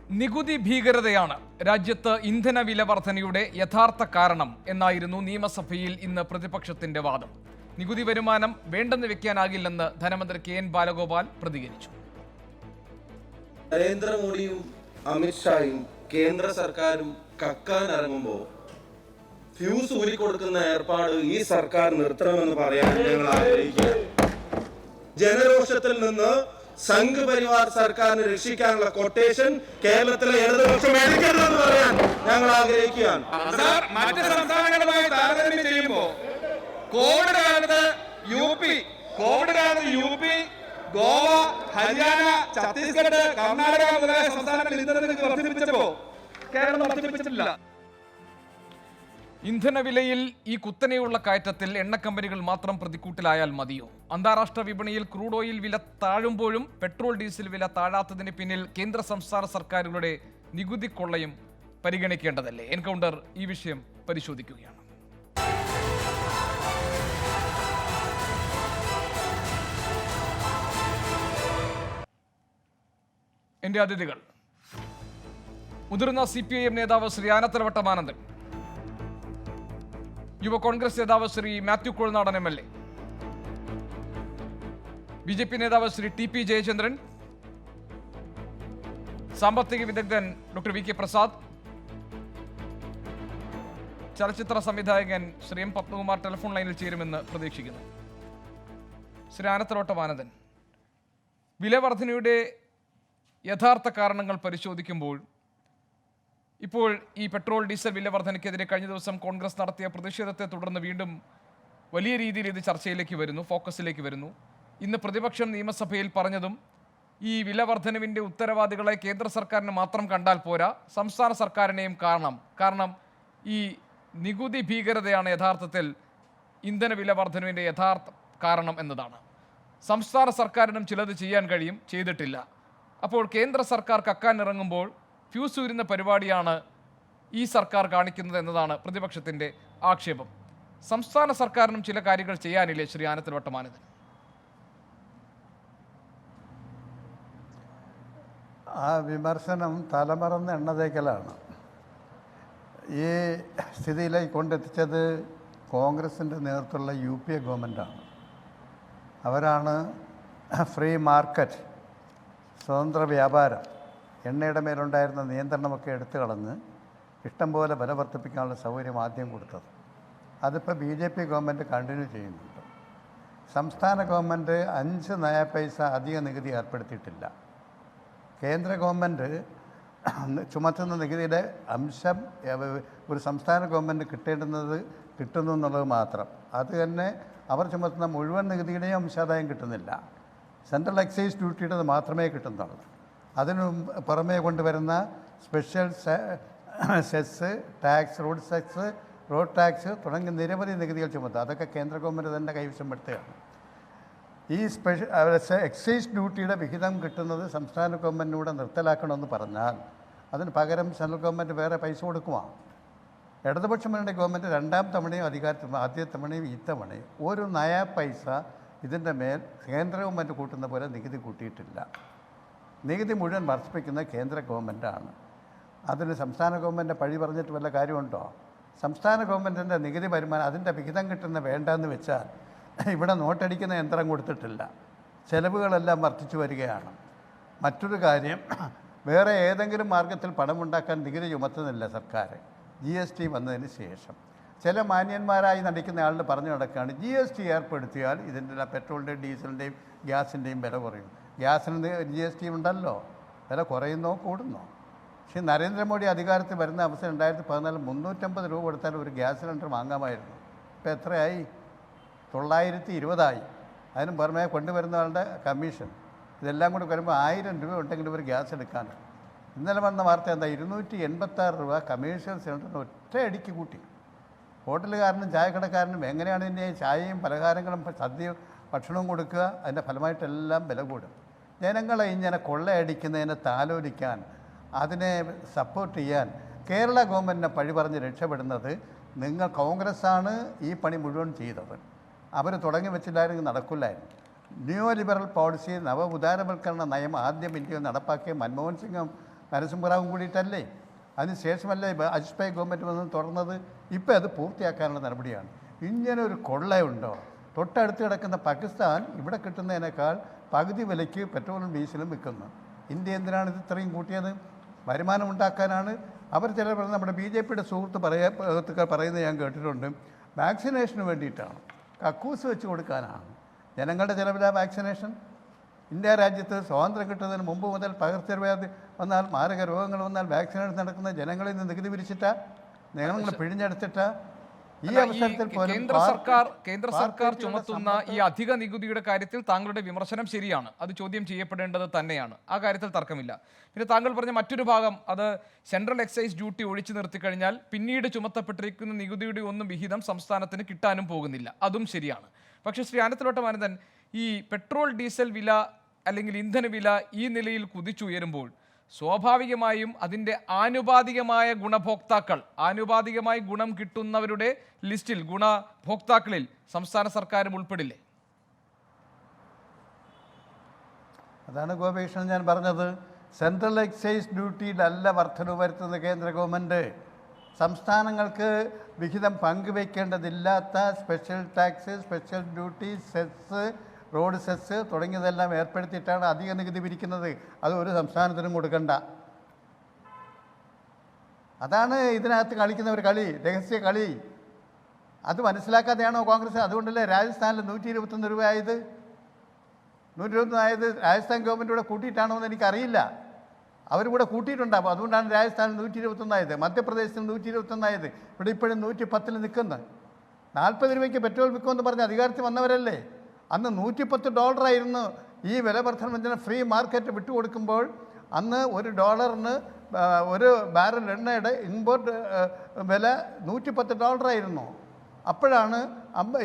നികുതി ഭീകരതയാണ് രാജ്യത്ത് ഇന്ധന വില വർധനയുടെ യഥാർത്ഥ കാരണം എന്നായിരുന്നു നിയമസഭയിൽ ഇന്ന് പ്രതിപക്ഷത്തിന്റെ വാദം. നികുതി വരുമാനം വേണ്ടെന്ന് വെക്കാനാകില്ലെന്ന് ധനമന്ത്രി KN ബാലഗോപാൽ പ്രതികരിച്ചു. നരേന്ദ്രമോദിയും അമിത്ഷായും കേന്ദ്ര സർക്കാരും കക്കാൻ ഇറങ്ങുമ്പോൾ ഫ്യൂസ് ഊരിക്കൊടുക്കുന്ന ഏർപ്പാട് ഈ സർക്കാർ നിർത്തണമെന്ന് പറയാൻ ഞങ്ങൾ ആഗ്രഹിക്കുക. ജനരോഷത്തിൽ നിന്ന് സംഘ് പരിവാർ സർക്കാരിനെ രക്ഷിക്കാനുള്ള കൊട്ടേഷൻ കേരളത്തിലെ ഇടതുപക്ഷം എടുക്കരുതെന്ന് പറയാൻ ഞങ്ങൾ ആഗ്രഹിക്കുകയാണ്. മറ്റ് സംസ്ഥാനങ്ങളുമായി താരതമ്യം ചെയ്യുമ്പോൾ കോവിഡ് കാലത്ത് യു പി, ഗോവ, ഹരിയാന, ഛത്തീസ്ഗഡ്, കർണാടക മുതലായ സംസ്ഥാനങ്ങൾ ഇന്ധനനികുതി വർദ്ധിപ്പിച്ചപ്പോൾ കേരളം വർദ്ധിപ്പിച്ചിട്ടില്ല. ഇന്ധനവിലയിൽ ഈ കുത്തനെയുള്ള കയറ്റത്തിൽ എണ്ണക്കമ്പനികൾ മാത്രം പ്രതിക്കൂട്ടിലായാൽ മതിയോ? അന്താരാഷ്ട്ര വിപണിയിൽ ക്രൂഡ് ഓയിൽ വില താഴുമ്പോഴും പെട്രോൾ ഡീസൽ വില താഴാത്തതിന് പിന്നിൽ കേന്ദ്ര സംസ്ഥാന സർക്കാരുകളുടെ നികുതി കൊള്ളയും പരിഗണിക്കേണ്ടതല്ലേ? എൻകൗണ്ടർ ഈ വിഷയം പരിശോധിക്കുകയാണ്. എന്റെ അതിഥികൾ: മുതിർന്ന CPIM നേതാവ് ശ്രീ ആനത്തലവട്ടം ആനന്ദൻ, യുവ കോൺഗ്രസ് നേതാവ് ശ്രീ മാത്യു കൊഴുനാടൻ MLA, BJP നേതാവ് ശ്രീ TP ജയചന്ദ്രൻ, സാമ്പത്തിക വിദഗ്ധൻ ഡോക്ടർ VK പ്രസാദ്, ചലച്ചിത്ര സംവിധായകൻ ശ്രീ M പത്മകുമാർ ടെലിഫോൺ ലൈനിൽ ചേരുമെന്ന് പ്രതീക്ഷിക്കുന്നു. ശ്രീ ആനത്തലവട്ടം ആനന്ദൻ, വില വർധനയുടെ യഥാർത്ഥ കാരണങ്ങൾ പരിശോധിക്കുമ്പോൾ ഇപ്പോൾ ഈ പെട്രോൾ ഡീസൽ വില വർധനയ്ക്കെതിരെ കഴിഞ്ഞ ദിവസം കോൺഗ്രസ് നടത്തിയ പ്രതിഷേധത്തെ തുടർന്ന് വീണ്ടും വലിയ രീതിയിൽ ഇത് ചർച്ചയിലേക്ക് വരുന്നു, ഫോക്കസിലേക്ക് വരുന്നു. ഇന്ന് പ്രതിപക്ഷം നിയമസഭയിൽ പറഞ്ഞതും ഈ വില വർധനവിൻ്റെ ഉത്തരവാദികളെ കേന്ദ്ര സർക്കാരിന് മാത്രം കണ്ടാൽ പോരാ, സംസ്ഥാന സർക്കാരിനെയും കാണണം. കാരണം ഈ നികുതി ഭീകരതയാണ് യഥാർത്ഥത്തിൽ ഇന്ധന വില വർധനവിൻ്റെ യഥാർത്ഥ കാരണം എന്നതാണ്. സംസ്ഥാന സർക്കാരിനും ചിലത് ചെയ്യാൻ കഴിയും, ചെയ്തിട്ടില്ല. അപ്പോൾ കേന്ദ്ര സർക്കാർ കക്കാൻ ഇറങ്ങുമ്പോൾ ഫ്യൂസ് ഊരുന്ന പരിപാടിയാണ് ഈ സർക്കാർ കാണിക്കുന്നത് എന്നതാണ് പ്രതിപക്ഷത്തിൻ്റെ ആക്ഷേപം. സംസ്ഥാന സർക്കാരിനും ചില കാര്യങ്ങൾ ചെയ്യാനില്ലേ ശ്രീ ആനത്തലവട്ടം ആനന്ദൻ? ആ വിമർശനം തലമറന്ന് എണ്ണതേക്കലാണ്. ഈ സ്ഥിതിയിലേക്ക് കൊണ്ടെത്തിച്ചത് കോൺഗ്രസിൻ്റെ നേതൃത്വമുള്ള UPA ഗവൺമെൻറ്റാണ്. അവരാണ് ഫ്രീ മാർക്കറ്റ്, സ്വതന്ത്ര വ്യാപാരം, എണ്ണയുടെ മേലുണ്ടായിരുന്ന നിയന്ത്രണമൊക്കെ എടുത്തു കളഞ്ഞ് ഇഷ്ടം പോലെ വില വർദ്ധിപ്പിക്കാനുള്ള സൗകര്യം ആദ്യം കൊടുത്തത്. അതിപ്പോൾ BJP ഗവൺമെൻറ് കണ്ടിന്യൂ ചെയ്യുന്നുണ്ട്. സംസ്ഥാന ഗവൺമെൻറ് 5 നയ പൈസ അധിക നികുതി ഏർപ്പെടുത്തിയിട്ടില്ല. കേന്ദ്ര ഗവൺമെൻറ് ചുമത്തുന്ന നികുതിയുടെ അംശം ഒരു സംസ്ഥാന ഗവൺമെൻറ് കിട്ടുന്നു എന്നുള്ളത് മാത്രം. അത് തന്നെ അവർ ചുമത്തുന്ന മുഴുവൻ നികുതിയുടെയും അംശാദായം കിട്ടുന്നില്ല. സെൻട്രൽ എക്സൈസ് ഡ്യൂട്ടിയുടെ മാത്രമേ കിട്ടുന്നുള്ളൂ. അതിനു പുറമേ കൊണ്ടുവരുന്ന special cess, tax, road tax തുടങ്ങിയ നിരവധി നികുതികൾ ചുമത്തുക. അതൊക്കെ കേന്ദ്ര ഗവൺമെൻറ് തന്നെ കൈവശപ്പെടുത്തുകയാണ്. ഈ എക്സൈസ് ഡ്യൂട്ടിയുടെ വിഹിതം കിട്ടുന്നത് സംസ്ഥാന ഗവൺമെൻറ്റിലൂടെ നിർത്തലാക്കണമെന്ന് പറഞ്ഞാൽ അതിന് പകരം സെൻട്രൽ ഗവൺമെൻറ് വേറെ പൈസ കൊടുക്കുവാണ്. ഇടതുപക്ഷ മുന്നണി ഗവൺമെൻറ് 2ാം തവണയും അധികാരത്തിൽ, ആദ്യ തവണയും ഈ തവണയും ഒരു നയ പൈസ ഇതിൻ്റെ മേൽ കേന്ദ്ര ഗവൺമെൻറ് കൂട്ടുന്ന പോലെ നികുതി കൂട്ടിയിട്ടില്ല. നികുതി മുഴുവൻ വർദ്ധിപ്പിക്കുന്ന കേന്ദ്ര ഗവൺമെൻറ്റാണ്. അതിന് സംസ്ഥാന ഗവൺമെൻറ് പഴി പറഞ്ഞിട്ട് വല്ല കാര്യമുണ്ടോ? സംസ്ഥാന ഗവൺമെൻറ്റിൻ്റെ നികുതി വരുമാനം അതിൻ്റെ വിഹിതം കിട്ടുന്ന വേണ്ടെന്ന് വെച്ചാൽ ഇവിടെ നോട്ടടിക്കുന്ന യന്ത്രം കൊടുത്തിട്ടില്ല. ചെലവുകളെല്ലാം വർദ്ധിച്ചു വരികയാണ്. മറ്റൊരു കാര്യം, വേറെ ഏതെങ്കിലും മാർഗത്തിൽ പണമുണ്ടാക്കാൻ നികുതി ചുമത്തുന്നില്ല സർക്കാർ. GST വന്നതിന് ശേഷം ചില മാന്യന്മാരായി നടിക്കുന്ന ആളുകൾ പറഞ്ഞു നടക്കുകയാണ് GST ഏർപ്പെടുത്തിയാൽ ഇതിൻ്റെ പെട്രോളിൻ്റെയും ഡീസലിൻ്റെയും ഗ്യാസിൻ്റെയും വില കുറയും. ഗ്യാസിന് GST ഉണ്ടല്ലോ, വില കുറയുന്നോ കൂടുന്നോ? പക്ഷേ നരേന്ദ്രമോദി അധികാരത്തിൽ വരുന്ന അവസരം 2014 350 രൂപ കൊടുത്താൽ ഒരു ഗ്യാസ് സിലിണ്ടർ വാങ്ങാമായിരുന്നു. ഇപ്പോൾ എത്രയായി? 920 അതിന് പുറമെ കൊണ്ടുവരുന്ന ആളുടെ കമ്മീഷൻ ഇതെല്ലാം കൂടി വരുമ്പോൾ 1000 രൂപ ഉണ്ടെങ്കിൽ ഒരു ഗ്യാസ് എടുക്കാൻ. ഇന്നലെ വന്ന വാർത്ത എന്താ? 286 രൂപ കമേഴ്ഷ്യൽ സിലിണ്ടറിന് ഒറ്റയടിക്ക് കൂട്ടി. ഹോട്ടലുകാരനും ചായക്കടക്കാരനും എങ്ങനെയാണ് ഇതിൻ്റെ ചായയും പലഹാരങ്ങളും സദ്യയും ഭക്ഷണവും കൊടുക്കുക? അതിൻ്റെ ഫലമായിട്ടെല്ലാം വില കൂടും. ജനങ്ങളെ ഇങ്ങനെ കൊള്ളയടിക്കുന്നതിനെ താലോലിക്കാൻ, അതിനെ സപ്പോർട്ട് ചെയ്യാൻ കേരള ഗവൺമെൻറ്റിനെ പഴി പറഞ്ഞ് രക്ഷപ്പെടുന്നത് കോൺഗ്രസ്സാണ് ഈ പണി മുഴുവൻ ചെയ്തത്. അവർ തുടങ്ങി വെച്ചില്ലായിരുന്നെങ്കിൽ നടക്കില്ലായിരുന്നു. നിയോ ലിബറൽ പോളിസി, നവ ഉദാരവൽക്കരണ നയം ആദ്യം ഇന്ത്യയിൽ നടപ്പാക്കിയ മൻമോഹൻ സിംഗും നരസിംഹറാവും കൂടിയിട്ടല്ലേ? അതിനുശേഷമല്ലേ അജിത് ഭായ് ഗവൺമെൻറ് വന്ന് തുറന്നത്? ഇപ്പോൾ അത് പൂർത്തിയാക്കാനുള്ള നടപടിയാണ്. ഇങ്ങനെ ഒരു കൊള്ളയുണ്ടോ? തൊട്ടടുത്ത് കിടക്കുന്ന പാകിസ്ഥാൻ ഇവിടെ കിട്ടുന്നതിനേക്കാൾ പകുതി വിലയ്ക്ക് പെട്രോളും ഡീസലും വിൽക്കുന്നു. ഇന്ത്യ എന്തിനാണ് ഇത് ഇത്രയും കൂട്ടിയത്? വരുമാനം ഉണ്ടാക്കാനാണ്. അവർ ചിലർ നമ്മുടെ BJPയുടെ സുഹൃത്തുക്കൾ പറയുന്നത് ഞാൻ കേട്ടിട്ടുണ്ട്, വാക്സിനേഷന് വേണ്ടിയിട്ടാണ്, കക്കൂസ് വെച്ച് കൊടുക്കാനാണ്. ജനങ്ങളുടെ ചിലവില വാക്സിനേഷൻ. ഇന്ത്യ രാജ്യത്ത് സ്വാതന്ത്ര്യം കിട്ടുന്നതിന് മുമ്പ് മുതൽ പകർച്ചവ്യാധി വന്നാൽ, മാരക രോഗങ്ങൾ വന്നാൽ വാക്സിനേഷൻ നടക്കുന്ന ജനങ്ങളിൽ നിന്ന് നികുതി പിരിച്ചിട്ടാ, ജനങ്ങൾ പിഴിഞ്ഞെടുത്തിട്ടാ. ഈ അവസരത്തിൽ കേന്ദ്ര സർക്കാർ ചുമത്തുന്ന ഈ അധിക നികുതിയുടെ കാര്യത്തിൽ താങ്കളുടെ വിമർശനം ശരിയാണ്. അത് ചോദ്യം ചെയ്യപ്പെടേണ്ടത് തന്നെയാണ്. ആ കാര്യത്തിൽ തർക്കമില്ല. പിന്നെ താങ്കൾ പറഞ്ഞ മറ്റൊരു ഭാഗം, അത് സെൻട്രൽ എക്സൈസ് ഡ്യൂട്ടി ഒഴിച്ചു നിർത്തിക്കഴിഞ്ഞാൽ പിന്നീട് ചുമത്തപ്പെട്ടിരിക്കുന്ന നികുതിയുടെ ഒന്നും വിഹിതം സംസ്ഥാനത്തിന് കിട്ടാനും പോകുന്നില്ല. അതും ശരിയാണ്. പക്ഷേ ശ്രീ ആനത്തലോട്ടമാനന്ദൻ, ഈ പെട്രോൾ ഡീസൽ വില അല്ലെങ്കിൽ ഇന്ധനവില ഈ നിലയിൽ കുതിച്ചുയരുമ്പോൾ സ്വാഭാവികമായും അതിൻ്റെ ആനുപാതികമായ ഗുണഭോക്താക്കൾ, ആനുപാതികമായി ഗുണം കിട്ടുന്നവരുടെ ലിസ്റ്റിൽ, ഗുണഭോക്താക്കളിൽ സംസ്ഥാന സർക്കാരും ഉൾപ്പെടില്ലേ? അതാണ് ഗോപകൃഷ്ണൻ ഞാൻ പറഞ്ഞത്. സെൻട്രൽ എക്സൈസ് ഡ്യൂട്ടിയിലല്ല വർധനവ് വരുത്തുന്നത് കേന്ദ്ര ഗവൺമെൻറ്. സംസ്ഥാനങ്ങൾക്ക് വിഹിതം പങ്കുവയ്ക്കേണ്ടതില്ലാത്ത special tax, special duty, cess, road cess തുടങ്ങിയതെല്ലാം ഏർപ്പെടുത്തിയിട്ടാണ് അധിക നികുതി പിരിക്കുന്നത്. അത് ഒരു സംസ്ഥാനത്തിനും കൊടുക്കണ്ട. അതാണ് ഇതിനകത്ത് കളിക്കുന്ന ഒരു കളി, രഹസ്യ കളി. അത് മനസ്സിലാക്കാതെയാണോ കോൺഗ്രസ്? അതുകൊണ്ടല്ലേ രാജസ്ഥാനിൽ 121 രൂപ ആയത്. 121 ആയത് രാജസ്ഥാൻ ഗവൺമെൻറ് കൂടെ കൂട്ടിയിട്ടാണോ എന്ന് എനിക്കറിയില്ല. അവർ കൂടെ കൂട്ടിയിട്ടുണ്ടാകും. അതുകൊണ്ടാണ് രാജസ്ഥാനിൽ 121 ആയത്, മധ്യപ്രദേശിൽ 121 ആയത്. ഇവിടെ ഇപ്പോഴും 110 നിൽക്കുന്നത്. 40 രൂപയ്ക്ക് പെട്രോൾ വിൽക്കുമെന്ന് പറഞ്ഞ് അധികാരത്തിൽ വന്നവരല്ലേ? അന്ന് $110 ഈ വില വർധനവിന് ഫ്രീ മാർക്കറ്റ് വിട്ടുകൊടുക്കുമ്പോൾ അന്ന് $1 ഒരു ബാരൽ എണ്ണയുടെ ഇമ്പോർട്ട് വില $110 അപ്പോഴാണ്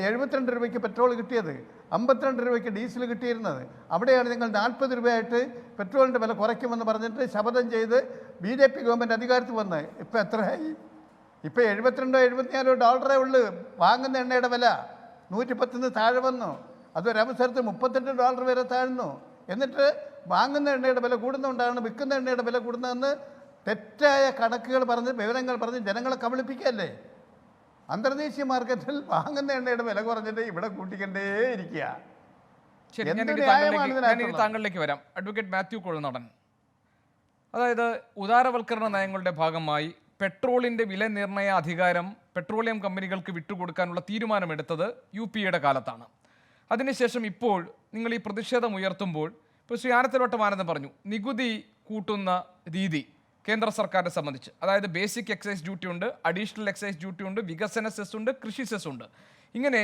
72 രൂപയ്ക്ക് പെട്രോൾ കിട്ടിയത്, 52 രൂപയ്ക്ക് ഡീസൽ കിട്ടിയിരുന്നത്. അവിടെയാണ് നിങ്ങൾ 40 രൂപയായിട്ട് പെട്രോളിൻ്റെ വില കുറയ്ക്കുമെന്ന് പറഞ്ഞിട്ട് ശപഥം ചെയ്ത് BJP ഗവൺമെൻറ് അധികാരത്തിൽ വന്നത്. ഇപ്പം എത്രയായി? ഇപ്പം $72-74 ഉള്ളു വാങ്ങുന്ന എണ്ണയുടെ വില. 110 താഴെ വന്നു. അതൊരവസരത്തിൽ $38 വരെ താഴ്ന്നു. എന്നിട്ട് വാങ്ങുന്ന എണ്ണയുടെ വില കൂടുന്നതുകൊണ്ടാണ് വിൽക്കുന്ന എണ്ണയുടെ വില കൂടുന്നതെന്ന് തെറ്റായ കണക്കുകൾ പറഞ്ഞ്, വിവരങ്ങൾ പറഞ്ഞ് ജനങ്ങളെ കബളിപ്പിക്കുകയല്ലേ? അന്തർദേശീയ മാർക്കറ്റിൽ വാങ്ങുന്ന എണ്ണയുടെ വില കുറഞ്ഞിട്ട് ഇവിടെ കൂട്ടിക്കൊണ്ടേ ഇരിക്കുക. താങ്കളിലേക്ക് വരാം. അഡ്വക്കേറ്റ് മാത്യു കൊഴുനടൻ, അതായത് ഉദാരവൽക്കരണ നയങ്ങളുടെ ഭാഗമായി പെട്രോളിൻ്റെ വില നിർണ്ണയ അധികാരം പെട്രോളിയം കമ്പനികൾക്ക് വിട്ടുകൊടുക്കാനുള്ള തീരുമാനമെടുത്തത് UPA കാലത്താണ്. അതിനുശേഷം ഇപ്പോൾ നിങ്ങൾ ഈ പ്രതിഷേധം ഉയർത്തുമ്പോൾ, ഇപ്പോൾ ശ്രീ ആനത്തലോട്ടമാനന്ദൻ പറഞ്ഞു, നികുതി കൂട്ടുന്ന രീതി കേന്ദ്ര സർക്കാരിനെ സംബന്ധിച്ച്, അതായത് ബേസിക് എക്സൈസ് ഡ്യൂട്ടി ഉണ്ട്, അഡീഷണൽ എക്സൈസ് ഡ്യൂട്ടി ഉണ്ട്, വികസന സെസ് ഉണ്ട്, കൃഷി സെസ് ഉണ്ട്. ഇങ്ങനെ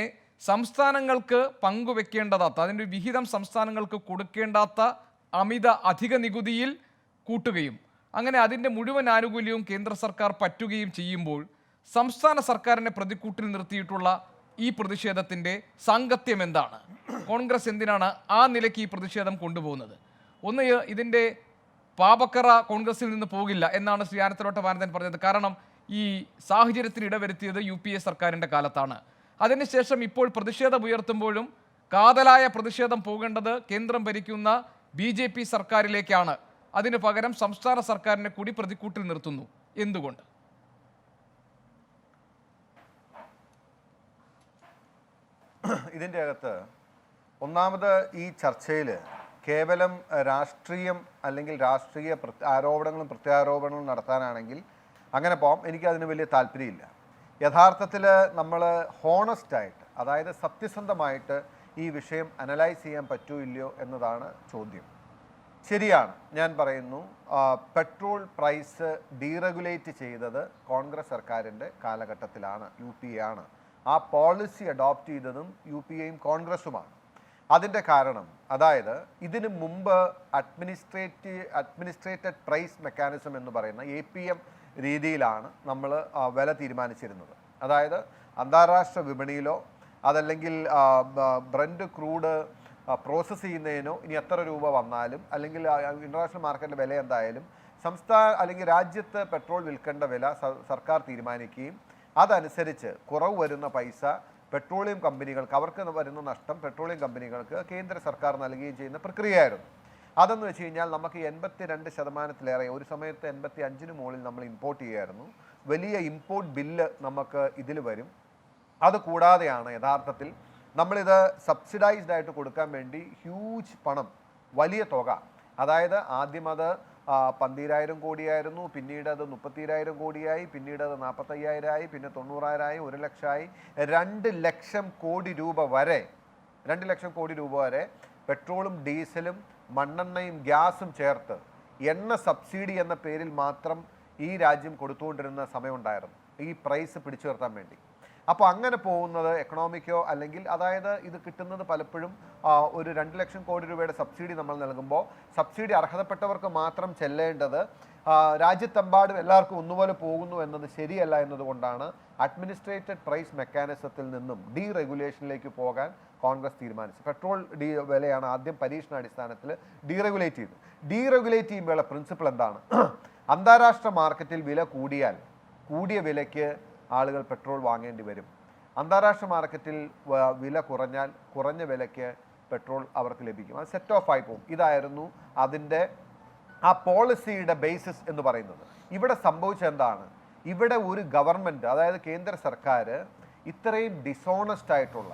സംസ്ഥാനങ്ങൾക്ക് പങ്കുവെക്കേണ്ടതാത്ത, അതിൻ്റെ വിഹിതം സംസ്ഥാനങ്ങൾക്ക് കൊടുക്കേണ്ടാത്ത അമിത അധിക നികുതിയിൽ കൂട്ടുകയും അങ്ങനെ അതിൻ്റെ മുഴുവൻ ആനുകൂല്യവും കേന്ദ്ര സർക്കാർ പറ്റുകയും ചെയ്യുമ്പോൾ സംസ്ഥാന സർക്കാരിനെ പ്രതിക്കൂട്ടിൽ നിർത്തിയിട്ടുള്ള ഈ പ്രതിഷേധത്തിൻ്റെ സാങ്കത്യം എന്താണ്? കോൺഗ്രസ് എന്തിനാണ് ആ നിലയ്ക്ക് ഈ പ്രതിഷേധം കൊണ്ടുപോകുന്നത്? ഒന്ന്, ഇതിൻ്റെ പാപക്കറ കോൺഗ്രസിൽ നിന്ന് പോകില്ല എന്നാണ് ശ്രീ ആനത്തലോട്ടമാനന്ദൻ പറഞ്ഞത്. കാരണം ഈ സാഹചര്യത്തിന് ഇടവരുത്തിയത് UPA സർക്കാരിൻ്റെ കാലത്താണ്. അതിനുശേഷം ഇപ്പോൾ പ്രതിഷേധം ഉയർത്തുമ്പോഴും കാതലായ പ്രതിഷേധം പോകേണ്ടത് കേന്ദ്രം ഭരിക്കുന്ന BJP സർക്കാരിലേക്കാണ്. അതിനു പകരം സംസ്ഥാന സർക്കാരിനെ കൂടി പ്രതിക്കൂട്ടിൽ നിർത്തുന്നു. എന്തുകൊണ്ട്? ഇതിൻ്റെ അകത്ത് ഒന്നാമത് ഈ ചർച്ചയിൽ കേവലം രാഷ്ട്രീയം അല്ലെങ്കിൽ രാഷ്ട്രീയ ആരോപണങ്ങളും പ്രത്യാരോപണങ്ങളും നടത്താനാണെങ്കിൽ അങ്ങനെ പോകാം. എനിക്കതിന് വലിയ താല്പര്യമില്ല. യഥാർത്ഥത്തിൽ നമ്മൾ ഹോണസ്റ്റായിട്ട്, അതായത് സത്യസന്ധമായിട്ട് ഈ വിഷയം അനലൈസ് ചെയ്യാൻ പറ്റുമോ ഇല്ലയോ എന്നതാണ് ചോദ്യം. ശരിയാണ്, ഞാൻ പറയുന്നു, പെട്രോൾ പ്രൈസ് ഡീറെഗുലേറ്റ് ചെയ്തത് കോൺഗ്രസ് സർക്കാരിൻ്റെ കാലഘട്ടത്തിലാണ്, UPA ആണ്. ആ പോളിസി അഡോപ്റ്റ് ചെയ്തതും UPAയും കോൺഗ്രസുമാണ്. അതിൻ്റെ കാരണം, അതായത് ഇതിന് മുമ്പ് അഡ്മിനിസ്ട്രേറ്റഡ് പ്രൈസ് മെക്കാനിസം എന്ന് പറയുന്ന APM രീതിയിലാണ് നമ്മൾ വില തീരുമാനിച്ചിരുന്നത്. അതായത് അന്താരാഷ്ട്ര വിപണിയിലോ അതല്ലെങ്കിൽ ബ്രന്റ് ക്രൂഡ് പ്രോസസ്സ് ചെയ്യുന്നതിനോ ഇനി എത്ര രൂപ വന്നാലും അല്ലെങ്കിൽ ഇൻ്റർനാഷണൽ മാർക്കറ്റിലെ വില എന്തായാലും അല്ലെങ്കിൽ രാജ്യത്ത് പെട്രോൾ വിൽക്കേണ്ട വില സർക്കാർ തീരുമാനിക്കുകയും അതനുസരിച്ച് കുറവ് വരുന്ന പൈസ പെട്രോളിയം കമ്പനികൾക്ക്, അവർക്ക് വരുന്ന നഷ്ടം പെട്രോളിയം കമ്പനികൾക്ക് കേന്ദ്ര സർക്കാർ നൽകുകയും ചെയ്യുന്ന പ്രക്രിയയായിരുന്നു. അതെന്ന് വെച്ച് കഴിഞ്ഞാൽ നമുക്ക് 82%-ലേറെ, ഒരു സമയത്ത് 85% മുകളിൽ നമ്മൾ ഇമ്പോർട്ട് ചെയ്യുമായിരുന്നു. വലിയ ഇമ്പോർട്ട് ബില്ല് നമുക്ക് ഇതിൽ വരും. അതുകൂടാതെയാണ് യഥാർത്ഥത്തിൽ നമ്മളിത് സബ്സിഡൈസ്ഡ് ആയിട്ട് കൊടുക്കാൻ വേണ്ടി ഹ്യൂജ് പണം, വലിയ തുക, അതായത് ആദ്യം അത് 12,000 കോടിയായിരുന്നു, പിന്നീട് അത് 30,000 കോടിയായി, പിന്നീട് അത് 45,000 ആയി, പിന്നെ 90,000 ആയി, 1 ലക്ഷമായി, 2 ലക്ഷം കോടി രൂപ വരെ, 2 ലക്ഷം കോടി രൂപ വരെ പെട്രോളും ഡീസലും മണ്ണെണ്ണയും ഗ്യാസും ചേർത്ത് എണ്ണ സബ്സിഡി എന്ന പേരിൽ മാത്രം ഈ രാജ്യം കൊടുത്തുകൊണ്ടിരുന്ന സമയമുണ്ടായിരുന്നു, ഈ പ്രൈസ് പിടിച്ചു നിർത്താൻ വേണ്ടി. അപ്പോൾ അങ്ങനെ പോകുന്നത് എക്കണോമിക്കോ അല്ലെങ്കിൽ, അതായത് ഇത് കിട്ടുന്നത് പലപ്പോഴും ഒരു 2 ലക്ഷം കോടി രൂപയുടെ സബ്സിഡി നമ്മൾ നൽകുമ്പോൾ സബ്സിഡി അർഹതപ്പെട്ടവർക്ക് മാത്രം ചെല്ലേണ്ടത് രാജ്യത്തെമ്പാടും എല്ലാവർക്കും ഒന്നുപോലെ പോകുന്നു എന്നത് ശരിയല്ല എന്നതുകൊണ്ടാണ് അഡ്മിനിസ്ട്രേറ്റഡ് പ്രൈസ് മെക്കാനിസത്തിൽ നിന്നും ഡീറെഗുലേഷനിലേക്ക് പോകാൻ കോൺഗ്രസ് തീരുമാനിച്ചു. പെട്രോൾ വിലയാണ് ആദ്യം പരീക്ഷണാടിസ്ഥാനത്തിൽ ഡീറെഗുലേറ്റ് ചെയ്തത്. ഡീറെഗുലേറ്റ് ചെയ്യുമ്പോഴുള്ള പ്രിൻസിപ്പിൾ എന്താണ്? അന്താരാഷ്ട്ര മാർക്കറ്റിൽ വില കൂടിയാൽ കൂടിയ വിലയ്ക്ക് ആളുകൾ പെട്രോൾ വാങ്ങേണ്ടി വരും. അന്താരാഷ്ട്ര മാർക്കറ്റിൽ വില കുറഞ്ഞാൽ കുറഞ്ഞ വിലയ്ക്ക് പെട്രോൾ അവർക്ക് ലഭിക്കും. അത് സെറ്റ് ഓഫ് ആയി പോകും. ഇതായിരുന്നു അതിൻ്റെ ആ പോളിസിയുടെ ബേസിസ് എന്ന് പറയുന്നത്. ഇവിടെ സംഭവിച്ചത് എന്താണ്? ഇവിടെ ഒരു ഗവൺമെൻറ്, അതായത് കേന്ദ്ര സർക്കാർ ഇത്രയും ഡിസോണസ്റ്റ് ആയിട്ടുള്ള,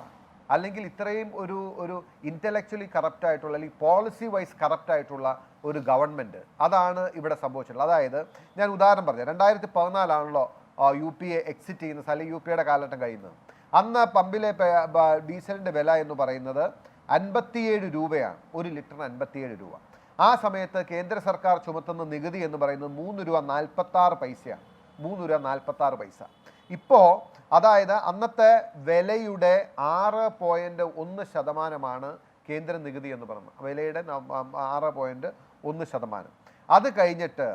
അല്ലെങ്കിൽ ഇത്രയും ഒരു ഇൻ്റലക്ച്വലി കറപ്റ്റ് ആയിട്ടുള്ള, അല്ലെങ്കിൽ പോളിസി വൈസ് കറപ്റ്റ് ആയിട്ടുള്ള ഒരു ഗവൺമെൻറ്, അതാണ് ഇവിടെ സംഭവിച്ചിട്ടുള്ളത്. അതായത് ഞാൻ ഉദാഹരണം പറഞ്ഞു, 2014 UPA എക്സിറ്റ് ചെയ്യുന്ന, അല്ലെങ്കിൽ UPAയുടെ കാലഘട്ടം കഴിയുന്നത്. അന്ന് പമ്പിലെ ഡീസലിൻ്റെ വില എന്ന് പറയുന്നത് 57 രൂപയാണ്, 1 ലിറ്ററിന് 57 രൂപ. ആ സമയത്ത് കേന്ദ്ര സർക്കാർ ചുമത്തുന്ന നികുതി എന്ന് പറയുന്നത് 3 രൂപ 46 പൈസയാണ്, 3 രൂപ 46 പൈസ. ഇപ്പോൾ അതായത് അന്നത്തെ വിലയുടെ 6.1% കേന്ദ്ര നികുതി എന്ന് പറയുന്നത്, വിലയുടെ 6.1%. അത് കഴിഞ്ഞിട്ട്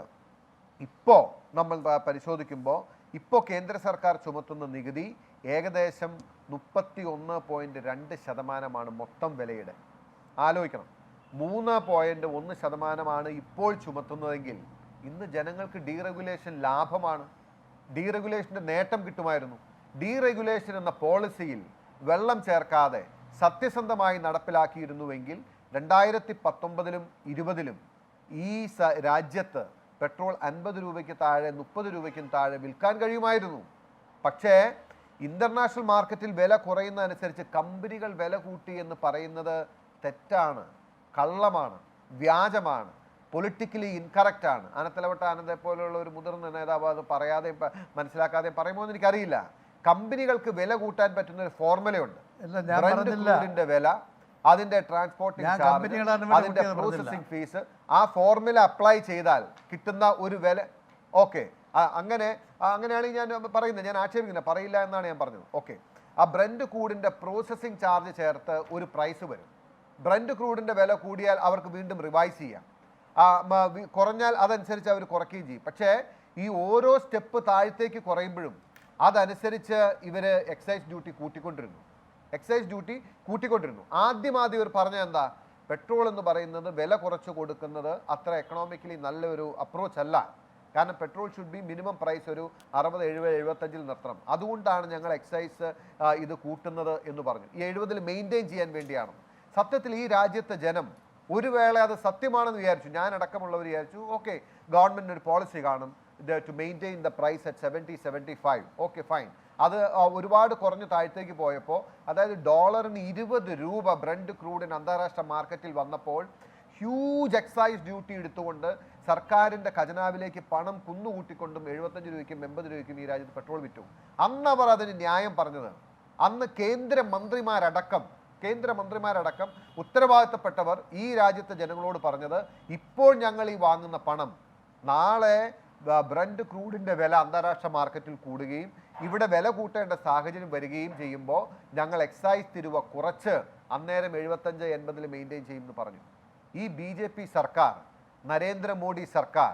ഇപ്പോൾ നമ്മൾ പരിശോധിക്കുമ്പോൾ ഇപ്പോൾ കേന്ദ്ര സർക്കാർ ചുമത്തുന്ന നികുതി ഏകദേശം 31.2% മൊത്തം വിലയുടെ. ആലോചിക്കണം, 3.1% ഇപ്പോൾ ചുമത്തുന്നതെങ്കിൽ ഇന്ന് ജനങ്ങൾക്ക് ഡീറെഗുലേഷൻ ലാഭമാണ്, ഡീറെഗുലേഷൻ്റെ നേട്ടം കിട്ടുമായിരുന്നു. ഡീറെഗുലേഷൻ എന്ന പോളിസിയിൽ വെള്ളം ചേർക്കാതെ സത്യസന്ധമായി നടപ്പിലാക്കിയിരുന്നുവെങ്കിൽ 2019-ലും 2020-ലും ഈ രാജ്യത്ത് പെട്രോൾ 50 രൂപയ്ക്ക് താഴെ, 30 രൂപയ്ക്കും താഴെ വിൽക്കാൻ കഴിയുമായിരുന്നു. പക്ഷേ ഇൻ്റർനാഷണൽ മാർക്കറ്റിൽ വില കുറയുന്നതനുസരിച്ച് കമ്പനികൾ വില കൂട്ടി എന്ന് പറയുന്നത് തെറ്റാണ്, കള്ളമാണ്, വ്യാജമാണ്, പൊളിറ്റിക്കലി ഇൻകറക്റ്റാണ്. ആനത്തലവട്ട ആനന്ദെ പോലെയുള്ള ഒരു മുതിർന്ന നേതാവ് അത് പറയാതെ മനസ്സിലാക്കാതെ പറയുമോ എന്ന് എനിക്കറിയില്ല. കമ്പനികൾക്ക് വില കൂട്ടാൻ പറ്റുന്ന ഒരു ഫോർമുലയുണ്ട്. ബ്രൻഡ് വില, അതിൻ്റെ ട്രാൻസ്പോർട്ടിംഗ് ചാർജ്, അതിൻ്റെ പ്രോസസ്സിംഗ് ഫീസ്, ആ ഫോർമുല അപ്ലൈ ചെയ്താൽ കിട്ടുന്ന ഒരു വില. ഓക്കെ, അങ്ങനെയാണ് ഞാൻ പറയുന്നത്, ഞാൻ ആക്ഷേപിക്കുന്നത്, പറയില്ല എന്നാണ് ഞാൻ പറഞ്ഞത്. ഓക്കെ, ആ ബ്രൻഡ് ക്രൂഡിൻ്റെ പ്രോസസ്സിംഗ് ചാർജ് ചേർത്ത് ഒരു പ്രൈസ് വരും. ബ്രൻഡ് ക്രൂഡിൻ്റെ വില കൂടിയാൽ അവർക്ക് വീണ്ടും റിവൈസ് ചെയ്യാം, കുറഞ്ഞാൽ അതനുസരിച്ച് അവർ കുറയ്ക്കുകയും ചെയ്യും. പക്ഷേ ഈ ഓരോ സ്റ്റെപ്പ് താഴത്തേക്ക് കുറയുമ്പോഴും അതനുസരിച്ച് ഇവർ എക്സൈസ് ഡ്യൂട്ടി കൂട്ടിക്കൊണ്ടിരുന്നു. ആദ്യം ഇവർ പറഞ്ഞത് എന്താ? പെട്രോൾ എന്ന് പറയുന്നത് വില കുറച്ച് കൊടുക്കുന്നത് അത്ര എക്കണോമിക്കലി നല്ലൊരു അപ്രോച്ച് അല്ല. കാരണം petrol should be minimum price ഒരു 60, 70, 75 നിർത്തണം. അതുകൊണ്ടാണ് ഞങ്ങൾ എക്സൈസ് ഇത് കൂട്ടുന്നത് എന്ന് പറഞ്ഞു. ഈ 70 മെയിൻറ്റെയിൻ ചെയ്യാൻ വേണ്ടിയാണ്. സത്യത്തിൽ ഈ രാജ്യത്തെ ജനം ഒരു വേള അത് സത്യമാണെന്ന് വിചാരിച്ചു, ഞാൻ അടക്കമുള്ളവർ വിചാരിച്ചു, ഓക്കെ ഗവൺമെൻറ് ഒരു പോളിസി കാണും to maintain the price at 70, 75. Okay fine. അത് ഒരുപാട് കുറഞ്ഞ് താഴത്തേക്ക് പോയപ്പോൾ, അതായത് ഡോളറിന് 20 രൂപ ബ്രൻഡ് ക്രൂഡിന് അന്താരാഷ്ട്ര മാർക്കറ്റിൽ വന്നപ്പോൾ ഹ്യൂജ് എക്സൈസ് ഡ്യൂട്ടി എടുത്തുകൊണ്ട് സർക്കാരിൻ്റെ ഖജനാവിലേക്ക് പണം കുന്നുകൂട്ടിക്കൊണ്ടും 75 രൂപയ്ക്കും 80 രൂപയ്ക്കും ഈ രാജ്യത്ത് പെട്രോൾ വിറ്റു. അന്ന് അവർ അതിന് ന്യായം പറഞ്ഞത്, അന്ന് കേന്ദ്രമന്ത്രിമാരടക്കം ഉത്തരവാദിത്തപ്പെട്ടവർ ഈ രാജ്യത്തെ ജനങ്ങളോട് പറഞ്ഞത്, ഇപ്പോൾ ഞങ്ങൾ ഈ വാങ്ങുന്ന പണം നാളെ ബ്രൻഡ് ക്രൂഡിൻ്റെ വില അന്താരാഷ്ട്ര മാർക്കറ്റിൽ കൂടുകയും ഇവിടെ വില കൂട്ടേണ്ട സാഹചര്യം വരികയും ചെയ്യുമ്പോൾ ഞങ്ങൾ എക്സൈസ് തിരുവ കുറച്ച് അന്നേരം 75, 80 മെയിൻറ്റെയിൻ ചെയ്യുമെന്ന് പറഞ്ഞു. ഈ BJP സർക്കാർ, നരേന്ദ്രമോദി സർക്കാർ,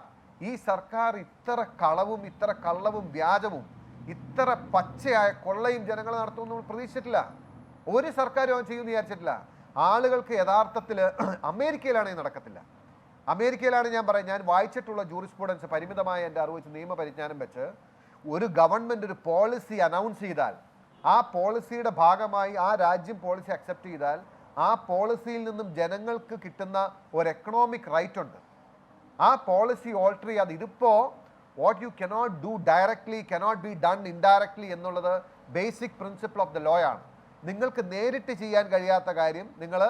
ഈ സർക്കാർ ഇത്ര കളവും ഇത്ര കള്ളവും വ്യാജവും ഇത്ര പച്ചയായ കൊള്ളയും ജനങ്ങൾ നടത്തുമെന്ന് നമ്മൾ പ്രതീക്ഷിച്ചിട്ടില്ല. ഒരു സർക്കാരും അവൻ ചെയ്യുമെന്ന് വിചാരിച്ചിട്ടില്ല. ആളുകൾക്ക് യഥാർത്ഥത്തിൽ അമേരിക്കയിലാണെങ്കിൽ നടക്കത്തില്ല. അമേരിക്കയിലാണ് ഞാൻ വായിച്ചിട്ടുള്ള ജൂറിസ്പ്രുഡൻസ്, പരിമിതമായ എൻ്റെ അറിവ് വെച്ച്, നിയമപരിജ്ഞാനം വെച്ച്, ഒരു ഗവൺമെൻറ് ഒരു പോളിസി അനൗൺസ് ചെയ്താൽ ആ പോളിസിയുടെ ഭാഗമായി ആ രാജ്യം പോളിസി അക്സെപ്റ്റ് ചെയ്താൽ ആ പോളിസിയിൽ നിന്നും ജനങ്ങൾക്ക് കിട്ടുന്ന ഒരു എക്കണോമിക് റൈറ്റ് ഉണ്ട്. ആ പോളിസി ഓൾട്ടർ ചെയ്യാതെ ഇതിപ്പോൾ what you cannot do directly cannot be done indirectly എന്നുള്ളത് basic principle of the law ആണ്. നിങ്ങൾക്ക് നേരിട്ട് ചെയ്യാൻ കഴിയാത്ത കാര്യം നിങ്ങൾ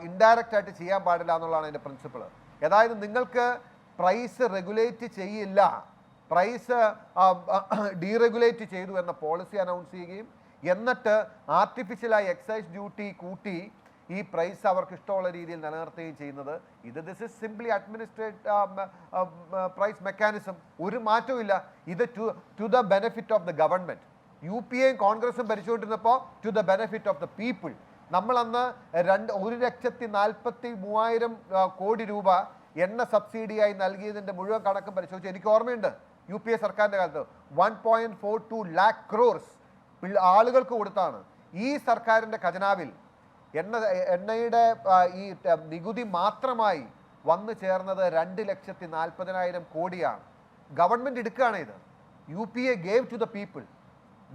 ഇൻഡയറക്റ്റ് ആയിട്ട് ചെയ്യാൻ പാടില്ല എന്നുള്ളതാണ് അതിൻ്റെ പ്രിൻസിപ്പിൾ. അതായത് നിങ്ങൾക്ക് പ്രൈസ് റെഗുലേറ്റ് ചെയ്യില്ല, പ്രൈസ് ഡീറെഗുലേറ്റ് ചെയ്തു എന്ന പോളിസി അനൗൺസ് ചെയ്യുകയും എന്നിട്ട് ആർട്ടിഫിഷ്യലായി എക്സൈസ് ഡ്യൂട്ടി കൂട്ടി ഈ പ്രൈസ് അവർക്ക് ഇഷ്ടമുള്ള രീതിയിൽ നിലനിർത്തുകയും ചെയ്യുന്നത് this is simply price mechanism. ഒരു മാറ്റവും ഇല്ല. ഇത് to the benefit of the government. UPAയും കോൺഗ്രസും ഭരിച്ചുകൊണ്ടിരുന്നപ്പോൾ to the benefit of the people. നമ്മളന്ന് 1,43,000 കോടി രൂപ എണ്ണ സബ്സിഡിയായി നൽകിയതിൻ്റെ മുഴുവൻ കണക്കും പരിശോധിച്ച് എനിക്ക് ഓർമ്മയുണ്ട്. UPA സർക്കാരിൻ്റെ കാലത്ത് 1.42 lakh crores ആളുകൾക്ക് കൊടുത്താണ്. ഈ സർക്കാരിൻ്റെ ഖജനാവിൽ എണ്ണയുടെ ഈ നികുതി മാത്രമായി വന്നു ചേർന്നത് 2,40,000 കോടിയാണ്. ഗവൺമെൻറ് എടുക്കുകയാണ് ഇത്. UPA gave to the people.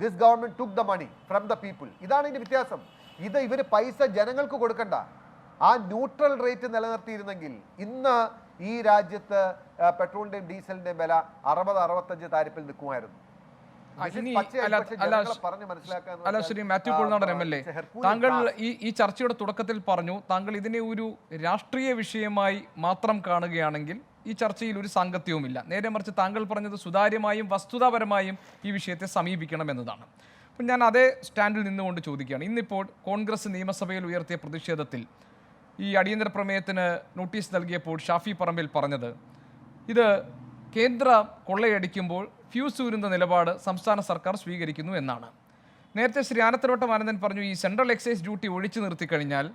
This government took the money from the people. ഇതാണ് ഇതിൻ്റെ വ്യത്യാസം. ഇവർ പൈസ ജനങ്ങൾക്ക് കൊടുക്കണ്ട. ആ ന്യൂട്രൽ റേറ്റ് നിലനിർത്തിയിരുന്നെങ്കിൽ ഇന്ന് ഈ രാജ്യത്ത് പെട്രോളിൻ്റെയും ഡീസലിൻ്റെയും വില 60-65 താരിഫിൽ നിൽക്കുമായിരുന്നു. ശ്രീ മാത്യു കുഴൽനാടൻ MLA, താങ്കൾ ഈ ചർച്ചയുടെ തുടക്കത്തിൽ പറഞ്ഞു താങ്കൾ ഇതിനെ ഒരു രാഷ്ട്രീയ വിഷയമായി മാത്രം കാണുകയാണെങ്കിൽ ഈ ചർച്ചയിൽ ഒരു സാങ്കത്യവുമില്ല. നേരെ മറിച്ച് താങ്കൾ പറഞ്ഞത് സുതാര്യമായും വസ്തുതാപരമായും ഈ വിഷയത്തെ സമീപിക്കണം എന്നതാണ്. അപ്പം ഞാൻ അതേ സ്റ്റാൻഡിൽ നിന്നുകൊണ്ട് ചോദിക്കുകയാണ്, ഇന്നിപ്പോൾ കോൺഗ്രസ് നിയമസഭയിൽ ഉയർത്തിയ പ്രതിഷേധത്തിൽ ഈ അടിയന്തര പ്രമേയത്തിന് നോട്ടീസ് നൽകിയപ്പോൾ ഷാഫി പറമ്പിൽ പറഞ്ഞത് ഇത് കേന്ദ്ര കൊള്ളയടിക്കുമ്പോൾ ഫ്യൂസ് ഊരുന്ന നിലപാട് സംസ്ഥാന സർക്കാർ സ്വീകരിക്കുന്നു എന്നാണ്. നേരത്തെ ശ്രീ ആനത്തലവട്ടം ആനന്ദൻ പറഞ്ഞു ഈ സെൻട്രൽ എക്സൈസ് ഡ്യൂട്ടി ഒഴിച്ചു നിർത്തിക്കഴിഞ്ഞാൽ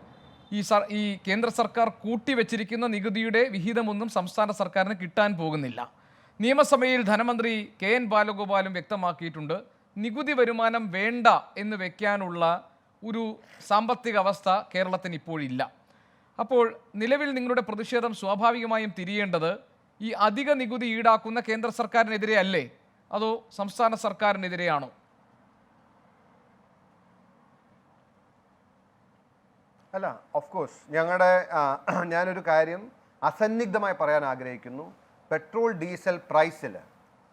ഈ കേന്ദ്ര സർക്കാർ കൂട്ടിവെച്ചിരിക്കുന്ന നികുതിയുടെ വിഹിതമൊന്നും സംസ്ഥാന സർക്കാരിന് കിട്ടാൻ പോകുന്നില്ല. നിയമസഭയിൽ ധനമന്ത്രി KN ബാലഗോപാലും വ്യക്തമാക്കിയിട്ടുണ്ട് നികുതി വരുമാനം വേണ്ട എന്ന് വെക്കാനുള്ള ഒരു സാമ്പത്തിക അവസ്ഥ കേരളത്തിന് ഇപ്പോഴില്ല. അപ്പോൾ നിലവിൽ നിങ്ങളുടെ പ്രതിഷേധം സ്വാഭാവികമായും തിരിയേണ്ടത് ഈ അധിക നികുതി ഈടാക്കുന്ന കേന്ദ്ര സർക്കാരിനെതിരെ അല്ലേ, അതോ സംസ്ഥാന സർക്കാരിനെതിരെയാണോ? അല്ല, ഓഫ് കോഴ്സ് ഞാനൊരു കാര്യം അസന്നിഗ്ധമായി പറയാൻ ആഗ്രഹിക്കുന്നു. പെട്രോൾ ഡീസൽ പ്രൈസിൽ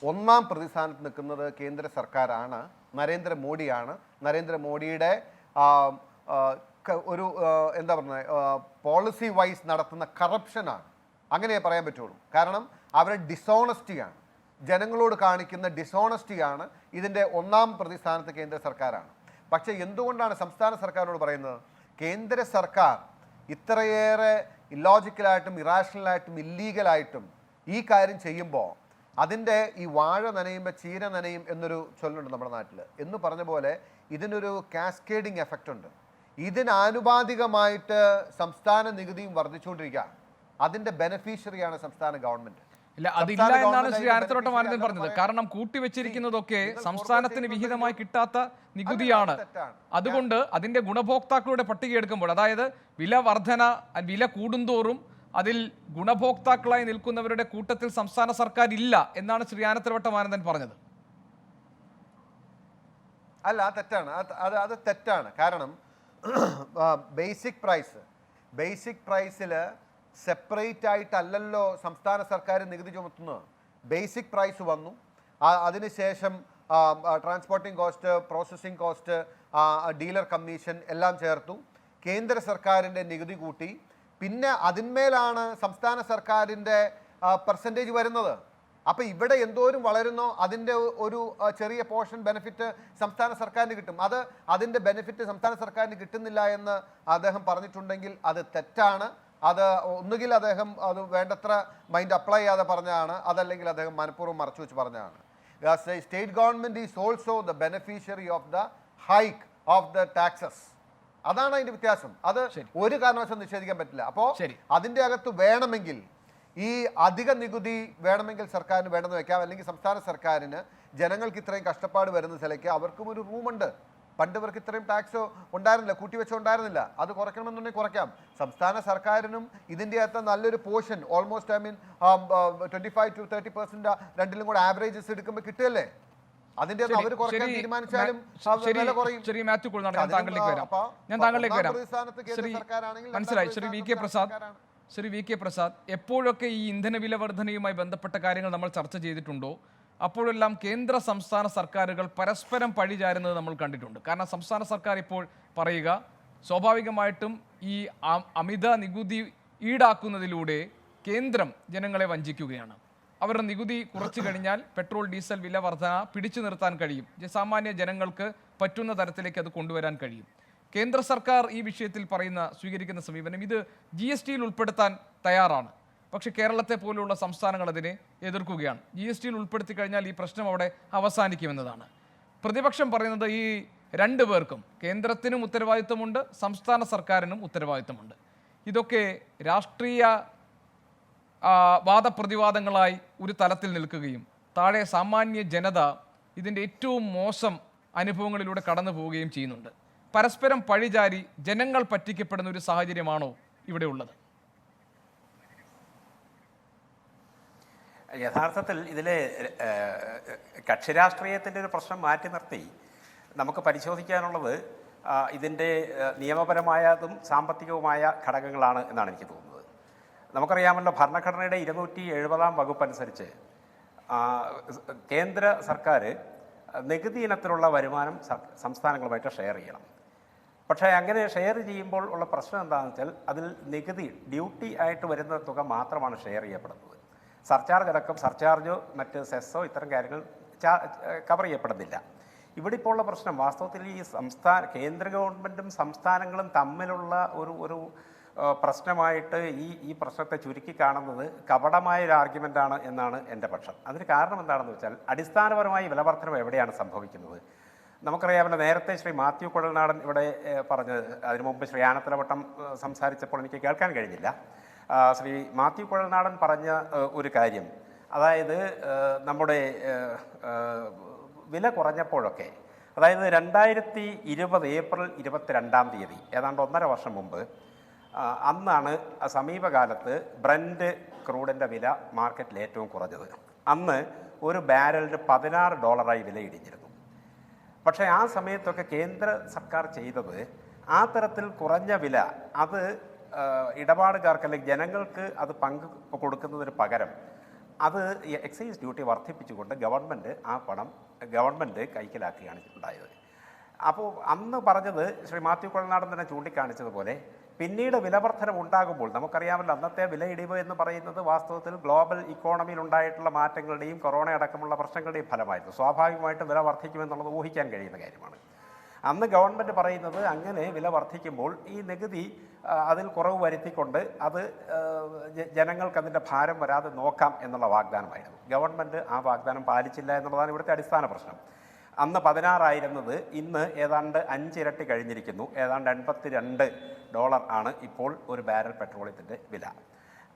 ഒന്നാം പ്രതിസ്ഥാനത്ത് നിൽക്കുന്നത് കേന്ദ്ര സർക്കാരാണ്, നരേന്ദ്രമോദിയാണ്. നരേന്ദ്രമോദിയുടെ ഒരു എന്താ പറയുക പോളിസി വൈസ് നടത്തുന്ന കറപ്ഷനാണ്, അങ്ങനെ പറയാൻ പറ്റുള്ളൂ. കാരണം അവരുടെ ഡിസോണസ്റ്റിയാണ്, ജനങ്ങളോട് കാണിക്കുന്ന ഡിസോണസ്റ്റിയാണ് ഇതിൻ്റെ ഒന്നാം പ്രതിസ്ഥാനത്ത് കേന്ദ്ര സർക്കാരാണ്. പക്ഷേ എന്തുകൊണ്ടാണ് സംസ്ഥാന സർക്കാരോട് പറയുന്നത് കേന്ദ്ര സർക്കാർ ഇത്രയേറെ ഇല്ലോജിക്കലായിട്ടും ഇറാഷണലായിട്ടും ഇല്ലീഗലായിട്ടും ഈ കാര്യം ചെയ്യുമ്പോൾ അതിൻ്റെ ഈ വാഴ നനയുമ്പോൾ ചീര നനയും എന്നൊരു ചൊല്ലുണ്ട് നമ്മുടെ നാട്ടിൽ എന്ന് പറഞ്ഞ പോലെ ഇതിനൊരു കാസ്കേഡിങ് എഫക്റ്റ് ഉണ്ട്. ഇതിനാനുപാതികമായിട്ട് സംസ്ഥാന നികുതിയും വർദ്ധിച്ചുകൊണ്ടിരിക്കുക. അതിൻ്റെ ബെനിഫിഷ്യറിയാണ് സംസ്ഥാന ഗവൺമെൻറ്. ഇല്ല, അതില്ല എന്നാണ് ശ്രീ ആനത്തലവട്ടം ആനന്ദൻ പറഞ്ഞത്. കാരണം കൂട്ടിവെച്ചിരിക്കുന്നതൊക്കെ സംസ്ഥാനത്തിന് വിഹിതമായി കിട്ടാത്ത നികുതിയാണ്. അതുകൊണ്ട് അതിന്റെ ഗുണഭോക്താക്കളുടെ പട്ടിക എടുക്കുമ്പോൾ, അതായത് വില കൂടുന്തോറും അതിൽ ഗുണഭോക്താക്കളായി നിൽക്കുന്നവരുടെ കൂട്ടത്തിൽ സംസ്ഥാന സർക്കാർ ഇല്ല എന്നാണ് ശ്രീ ആനത്തലവട്ടം ആനന്ദൻ പറഞ്ഞത്. അല്ല, തെറ്റാണ്. അത് തെറ്റാണ്. കാരണം ബേസിക് പ്രൈസിൽ സെപ്പറേറ്റ് ആയിട്ടല്ലല്ലോ സംസ്ഥാന സർക്കാർ നികുതി ചുമത്തുന്നത്. ബേസിക് പ്രൈസ് വന്നു, അതിനുശേഷം transporting cost, processing cost, dealer commission എല്ലാം ചേർത്തു, കേന്ദ്ര സർക്കാരിൻ്റെ നികുതി കൂട്ടി, പിന്നെ അതിന്മേലാണ് സംസ്ഥാന സർക്കാരിൻ്റെ പെർസെൻറ്റേജ് വരുന്നത്. അപ്പോൾ ഇവിടെ എന്തോരം വളരുന്നോ അതിൻ്റെ ഒരു ചെറിയ പോർഷൻ ബെനിഫിറ്റ് സംസ്ഥാന സർക്കാരിന് കിട്ടും. അതിൻ്റെ ബെനിഫിറ്റ് സംസ്ഥാന സർക്കാരിന് കിട്ടുന്നില്ല എന്ന് അദ്ദേഹം പറഞ്ഞിട്ടുണ്ടെങ്കിൽ അത് തെറ്റാണ്. അത് ഒന്നുകിൽ അദ്ദേഹം അത് വേണ്ടത്ര മൈൻഡ് അപ്ലൈ ചെയ്യാതെ പറഞ്ഞതാണ്, അതല്ലെങ്കിൽ അദ്ദേഹം മനഃപൂർവ്വം മറച്ചു വെച്ച് പറഞ്ഞതാണ്. State government is also the beneficiary of the hike of the taxes. അതാണ് അതിൻ്റെ വ്യത്യാസം. അത് ഒരു കാരണവശാലും നിഷേധിക്കാൻ പറ്റില്ല. അപ്പോൾ അതിൻ്റെ അകത്ത് വേണമെങ്കിൽ ഈ അധിക നികുതി വേണമെങ്കിൽ സർക്കാരിന് വേണമെന്ന് വെക്കാം, അല്ലെങ്കിൽ സംസ്ഥാന സർക്കാരിന് ജനങ്ങൾക്ക് ഇത്രയും കഷ്ടപ്പാട് വരുന്ന സ്ഥലയ്ക്ക് അവർക്കും ഒരു റൂമുണ്ട്. പണ്ട് ഇവർക്ക് ഇത്രയും ടാക്സ് ഉണ്ടായിരുന്നില്ല, കൂട്ടിവെച്ചുണ്ടായിരുന്നില്ല, അത് കുറയ്ക്കണമെന്നുണ്ടെങ്കിൽ കുറയ്ക്കാം. സംസ്ഥാന സർക്കാരിനും ഇതിൻ്റെ അകത്ത് നല്ലൊരു പോർഷൻ, ഓൾമോസ്റ്റ് 25 to 30% രണ്ടിലും കൂടെ ആവറേജസ് എടുക്കുമ്പോൾ കിട്ടുമല്ലേ. അതിന്റെ ഒന്നും അവർ കുറയ്ക്കാൻ തീരുമാനിച്ചാലും വില കുറയും. ശ്രീ മാത്യു കുഴൽനാടൻ, ഞാൻ താങ്കളിലേക്ക് വരാം. ശ്രീ മനസ്സിലായി. ശ്രീ വി കെ പ്രസാദ്, എപ്പോഴൊക്കെ ഈ ഇന്ധന വില വർധനയുമായി ബന്ധപ്പെട്ട കാര്യങ്ങൾ നമ്മൾ ചർച്ച ചെയ്തിട്ടുണ്ടോ അപ്പോഴെല്ലാം കേന്ദ്ര സംസ്ഥാന സർക്കാരുകൾ പരസ്പരം പഴിചാരുന്നത് നമ്മൾ കണ്ടിട്ടുണ്ട്. കാരണം സംസ്ഥാന സർക്കാർ ഇപ്പോൾ പറയുക സ്വാഭാവികമായിട്ടും ഈ അമിത നികുതി ഈടാക്കുന്നതിലൂടെ കേന്ദ്രം ജനങ്ങളെ വഞ്ചിക്കുകയാണ്. അവരുടെ നികുതി കുറച്ചു കഴിഞ്ഞാൽ പെട്രോൾ ഡീസൽ വില വർധന പിടിച്ചു നിർത്താൻ കഴിയും, സാമാന്യ ജനങ്ങൾക്ക് പറ്റുന്ന തരത്തിലേക്ക് അത് കൊണ്ടുവരാൻ കഴിയും. കേന്ദ്ര സർക്കാർ ഈ വിഷയത്തിൽ സ്വീകരിക്കുന്ന സമീപനം ഇത് GSTയിൽ ഉൾപ്പെടുത്താൻ തയ്യാറാണ്. പക്ഷേ കേരളത്തെ പോലുള്ള സംസ്ഥാനങ്ങൾ അതിനെ എതിർക്കുകയാണ്. GSTയിൽ ഉൾപ്പെടുത്തി കഴിഞ്ഞാൽ ഈ പ്രശ്നം അവിടെ അവസാനിക്കുമെന്നതാണ്. പ്രതിപക്ഷം പറയുന്നത് ഈ രണ്ടു പേർക്കും, കേന്ദ്രത്തിനും ഉത്തരവാദിത്വമുണ്ട്, സംസ്ഥാന സർക്കാരിനും ഉത്തരവാദിത്വമുണ്ട്. ഇതൊക്കെ രാഷ്ട്രീയ വാദപ്രതിവാദങ്ങളായി ഒരു തലത്തിൽ നിൽക്കുകയും താഴെ സാമാന്യ ജനത ഇതിൻ്റെ ഏറ്റവും മോശം അനുഭവങ്ങളിലൂടെ കടന്നു പോവുകയും ചെയ്യുന്നുണ്ട്. പരസ്പരം പഴിചാരി ജനങ്ങൾ പറ്റിക്കപ്പെടുന്ന ഒരു സാഹചര്യമാണോ ഇവിടെ ഉള്ളത്? യഥാർത്ഥത്തിൽ ഇതിലെ കക്ഷിരാഷ്ട്രീയത്തിൻ്റെ ഒരു പ്രശ്നം മാറ്റി നിർത്തി നമുക്ക് പരിശോധിക്കാനുള്ളത് ഇതിൻ്റെ നിയമപരമായതും സാമ്പത്തികവുമായ ഘടകങ്ങളാണ് എന്നാണ് എനിക്ക് തോന്നുന്നത്. നമുക്കറിയാമല്ലോ, ഭരണഘടനയുടെ 270 വകുപ്പ് അനുസരിച്ച് കേന്ദ്ര സർക്കാർ നികുതി ഇനത്തിലുള്ള വരുമാനം സംസ്ഥാനങ്ങളുമായിട്ട് ഷെയർ ചെയ്യണം. പക്ഷേ അങ്ങനെ ഷെയർ ചെയ്യുമ്പോൾ ഉള്ള പ്രശ്നം എന്താണെന്ന് വെച്ചാൽ അതിൽ നികുതി ഡ്യൂട്ടി ആയിട്ട് വരുന്ന തുക മാത്രമാണ് ഷെയർ ചെയ്യപ്പെടുന്നത്. സർചാർജോ മറ്റ് സെസ്സോ ഇത്തരം കാര്യങ്ങൾ കവർ ചെയ്യപ്പെടുന്നില്ല. ഇവിടെ ഇപ്പോൾ ഉള്ള പ്രശ്നം വാസ്തവത്തിൽ ഈ കേന്ദ്ര ഗവൺമെൻറ്റും സംസ്ഥാനങ്ങളും തമ്മിലുള്ള ഒരു പ്രശ്നമായിട്ട് ഈ പ്രശ്നത്തെ ചുരുക്കി കാണുന്നത് കപടമായൊരു ആർഗ്യുമെൻ്റാണ് എന്നാണ് എൻ്റെ പക്ഷം. അതിന് കാരണം എന്താണെന്ന് വെച്ചാൽ അടിസ്ഥാനപരമായി വിലവർദ്ധനവ് എവിടെയാണ് സംഭവിക്കുന്നത്? നമുക്കറിയാമല്ലോ, നേരത്തെ ശ്രീ മാത്യു കുഴൽനാടൻ ഇവിടെ പറഞ്ഞത്, അതിനു മുമ്പ് ശ്രീ ആനത്തലവട്ടം സംസാരിച്ചപ്പോൾ എനിക്ക് കേൾക്കാൻ കഴിഞ്ഞില്ല. ശ്രീ മാത്യു കുഴൽനാടൻ പറഞ്ഞ ഒരു കാര്യം, അതായത് നമ്മുടെ വില കുറഞ്ഞപ്പോഴൊക്കെ, അതായത് 2020 ഏപ്രിൽ 22 ഏതാണ്ട് 1.5 വർഷം മുമ്പ്, അന്നാണ് സമീപകാലത്ത് ബ്രന്റ് ക്രൂഡിൻ്റെ വില മാർക്കറ്റിൽ ഏറ്റവും കുറഞ്ഞത്. അന്ന് ഒരു ബാരലിന് $16 വില ഇടിഞ്ഞിരുന്നു. പക്ഷേ ആ സമയത്തൊക്കെ കേന്ദ്ര സർക്കാർ ചെയ്തത് ആ തരത്തിൽ കുറഞ്ഞ വില അത് ഇടപാടുകാർക്ക് അല്ലെങ്കിൽ ജനങ്ങൾക്ക് അത് പങ്ക് കൊടുക്കുന്നതിന് പകരം അത് എക്സൈസ് ഡ്യൂട്ടി വർദ്ധിപ്പിച്ചുകൊണ്ട് ആ പണം ഗവൺമെൻറ് കൈക്കലാക്കുകയാണ് ഉണ്ടായത്. അപ്പോൾ അന്ന് പറഞ്ഞത് ശ്രീ മാത്യു കുഴൽനാടൻ തന്നെ ചൂണ്ടിക്കാണിച്ചതുപോലെ പിന്നീട് വിലവർദ്ധനം ഉണ്ടാകുമ്പോൾ നമുക്കറിയാമല്ലോ, അന്നത്തെ വിലയിടിവ് എന്ന് പറയുന്നത് വാസ്തവത്തിൽ ഗ്ലോബൽ ഇക്കോണമിയിൽ ഉണ്ടായിട്ടുള്ള മാറ്റങ്ങളുടെയും കൊറോണ അടക്കമുള്ള പ്രശ്നങ്ങളുടെയും ഫലമായിരുന്നു. സ്വാഭാവികമായിട്ടും വില വർദ്ധിക്കുമെന്നുള്ളത് ഊഹിക്കാൻ കഴിയുന്ന കാര്യമാണ്. അന്ന് ഗവൺമെൻറ് പറയുന്നത് അങ്ങനെ വില വർദ്ധിക്കുമ്പോൾ ഈ നികുതി അതിൽ കുറവ് വരുത്തിക്കൊണ്ട് അത് ജനങ്ങൾക്ക് അതിൻ്റെ ഭാരം വരാതെ നോക്കാം എന്നുള്ള വാഗ്ദാനമായിരുന്നു. ഗവൺമെൻറ് ആ വാഗ്ദാനം പാലിച്ചില്ല എന്നുള്ളതാണ് ഇവിടുത്തെ അടിസ്ഥാന പ്രശ്നം. അന്ന് 16 ആയിരുന്നത് ഇന്ന് ഏതാണ്ട് 5 ഇരട്ടി കഴിഞ്ഞിരിക്കുന്നു. ഏതാണ്ട് $82 ആണ് ഇപ്പോൾ ഒരു ബാരൽ പെട്രോളിയത്തിൻ്റെ വില.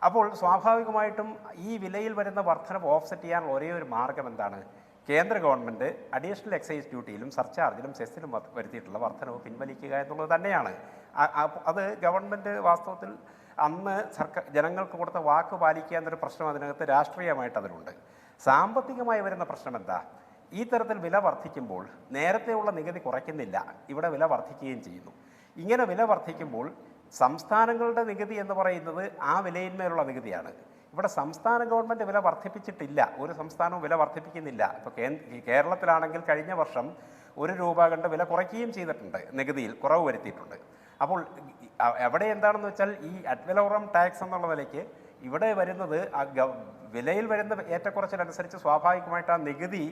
അപ്പോൾ സ്വാഭാവികമായിട്ടും ഈ വിലയിൽ വരുന്ന വർധനവ് ഓഫ്സെറ്റ് ചെയ്യാനുള്ള ഒരേ ഒരു മാർഗം എന്താണ്? കേന്ദ്ര ഗവൺമെൻറ് അഡീഷണൽ എക്സൈസ് ഡ്യൂട്ടിയിലും സർചാർജിലും സെസ്സിലും വരുത്തിയിട്ടുള്ള വർധനവ് പിൻവലിക്കുക എന്നുള്ളത് തന്നെയാണ്. അത് ഗവൺമെൻറ് വാസ്തവത്തിൽ അന്ന് ജനങ്ങൾക്ക് കൊടുത്ത വാക്ക് പാലിക്കുക എന്നൊരു പ്രശ്നം അതിനകത്ത് രാഷ്ട്രീയമായിട്ട് അതിലുണ്ട്. സാമ്പത്തികമായി വരുന്ന പ്രശ്നം എന്താ? ഈ തരത്തിൽ വില വർദ്ധിക്കുമ്പോൾ നേരത്തെയുള്ള നികുതി കുറയ്ക്കുന്നില്ല, ഇവിടെ വില വർദ്ധിക്കുകയും ചെയ്യുന്നു. ഇങ്ങനെ വില വർദ്ധിക്കുമ്പോൾ സംസ്ഥാനങ്ങളുടെ നികുതി എന്ന് പറയുന്നത് ആ വിലയിന്മേലുള്ള നികുതിയാണ്. ഇവിടെ സംസ്ഥാന ഗവൺമെൻറ് വില വർദ്ധിപ്പിച്ചിട്ടില്ല, ഒരു സംസ്ഥാനവും വില വർദ്ധിപ്പിക്കുന്നില്ല. ഇപ്പോൾ കേരളത്തിലാണെങ്കിൽ കഴിഞ്ഞ വർഷം ₹1 കണ്ട് വില കുറയ്ക്കുകയും ചെയ്തിട്ടുണ്ട്, നികുതിയിൽ കുറവ് വരുത്തിയിട്ടുണ്ട്. അപ്പോൾ എവിടെ എന്താണെന്ന് വെച്ചാൽ ഈ അഡ്വലോറം ടാക്സ് എന്നുള്ള നിലയ്ക്ക് ഇവിടെ വരുന്നത് വിലയിൽ വരുന്ന ഏറ്റക്കുറച്ചിലനുസരിച്ച് സ്വാഭാവികമായിട്ട് ആ നികുതി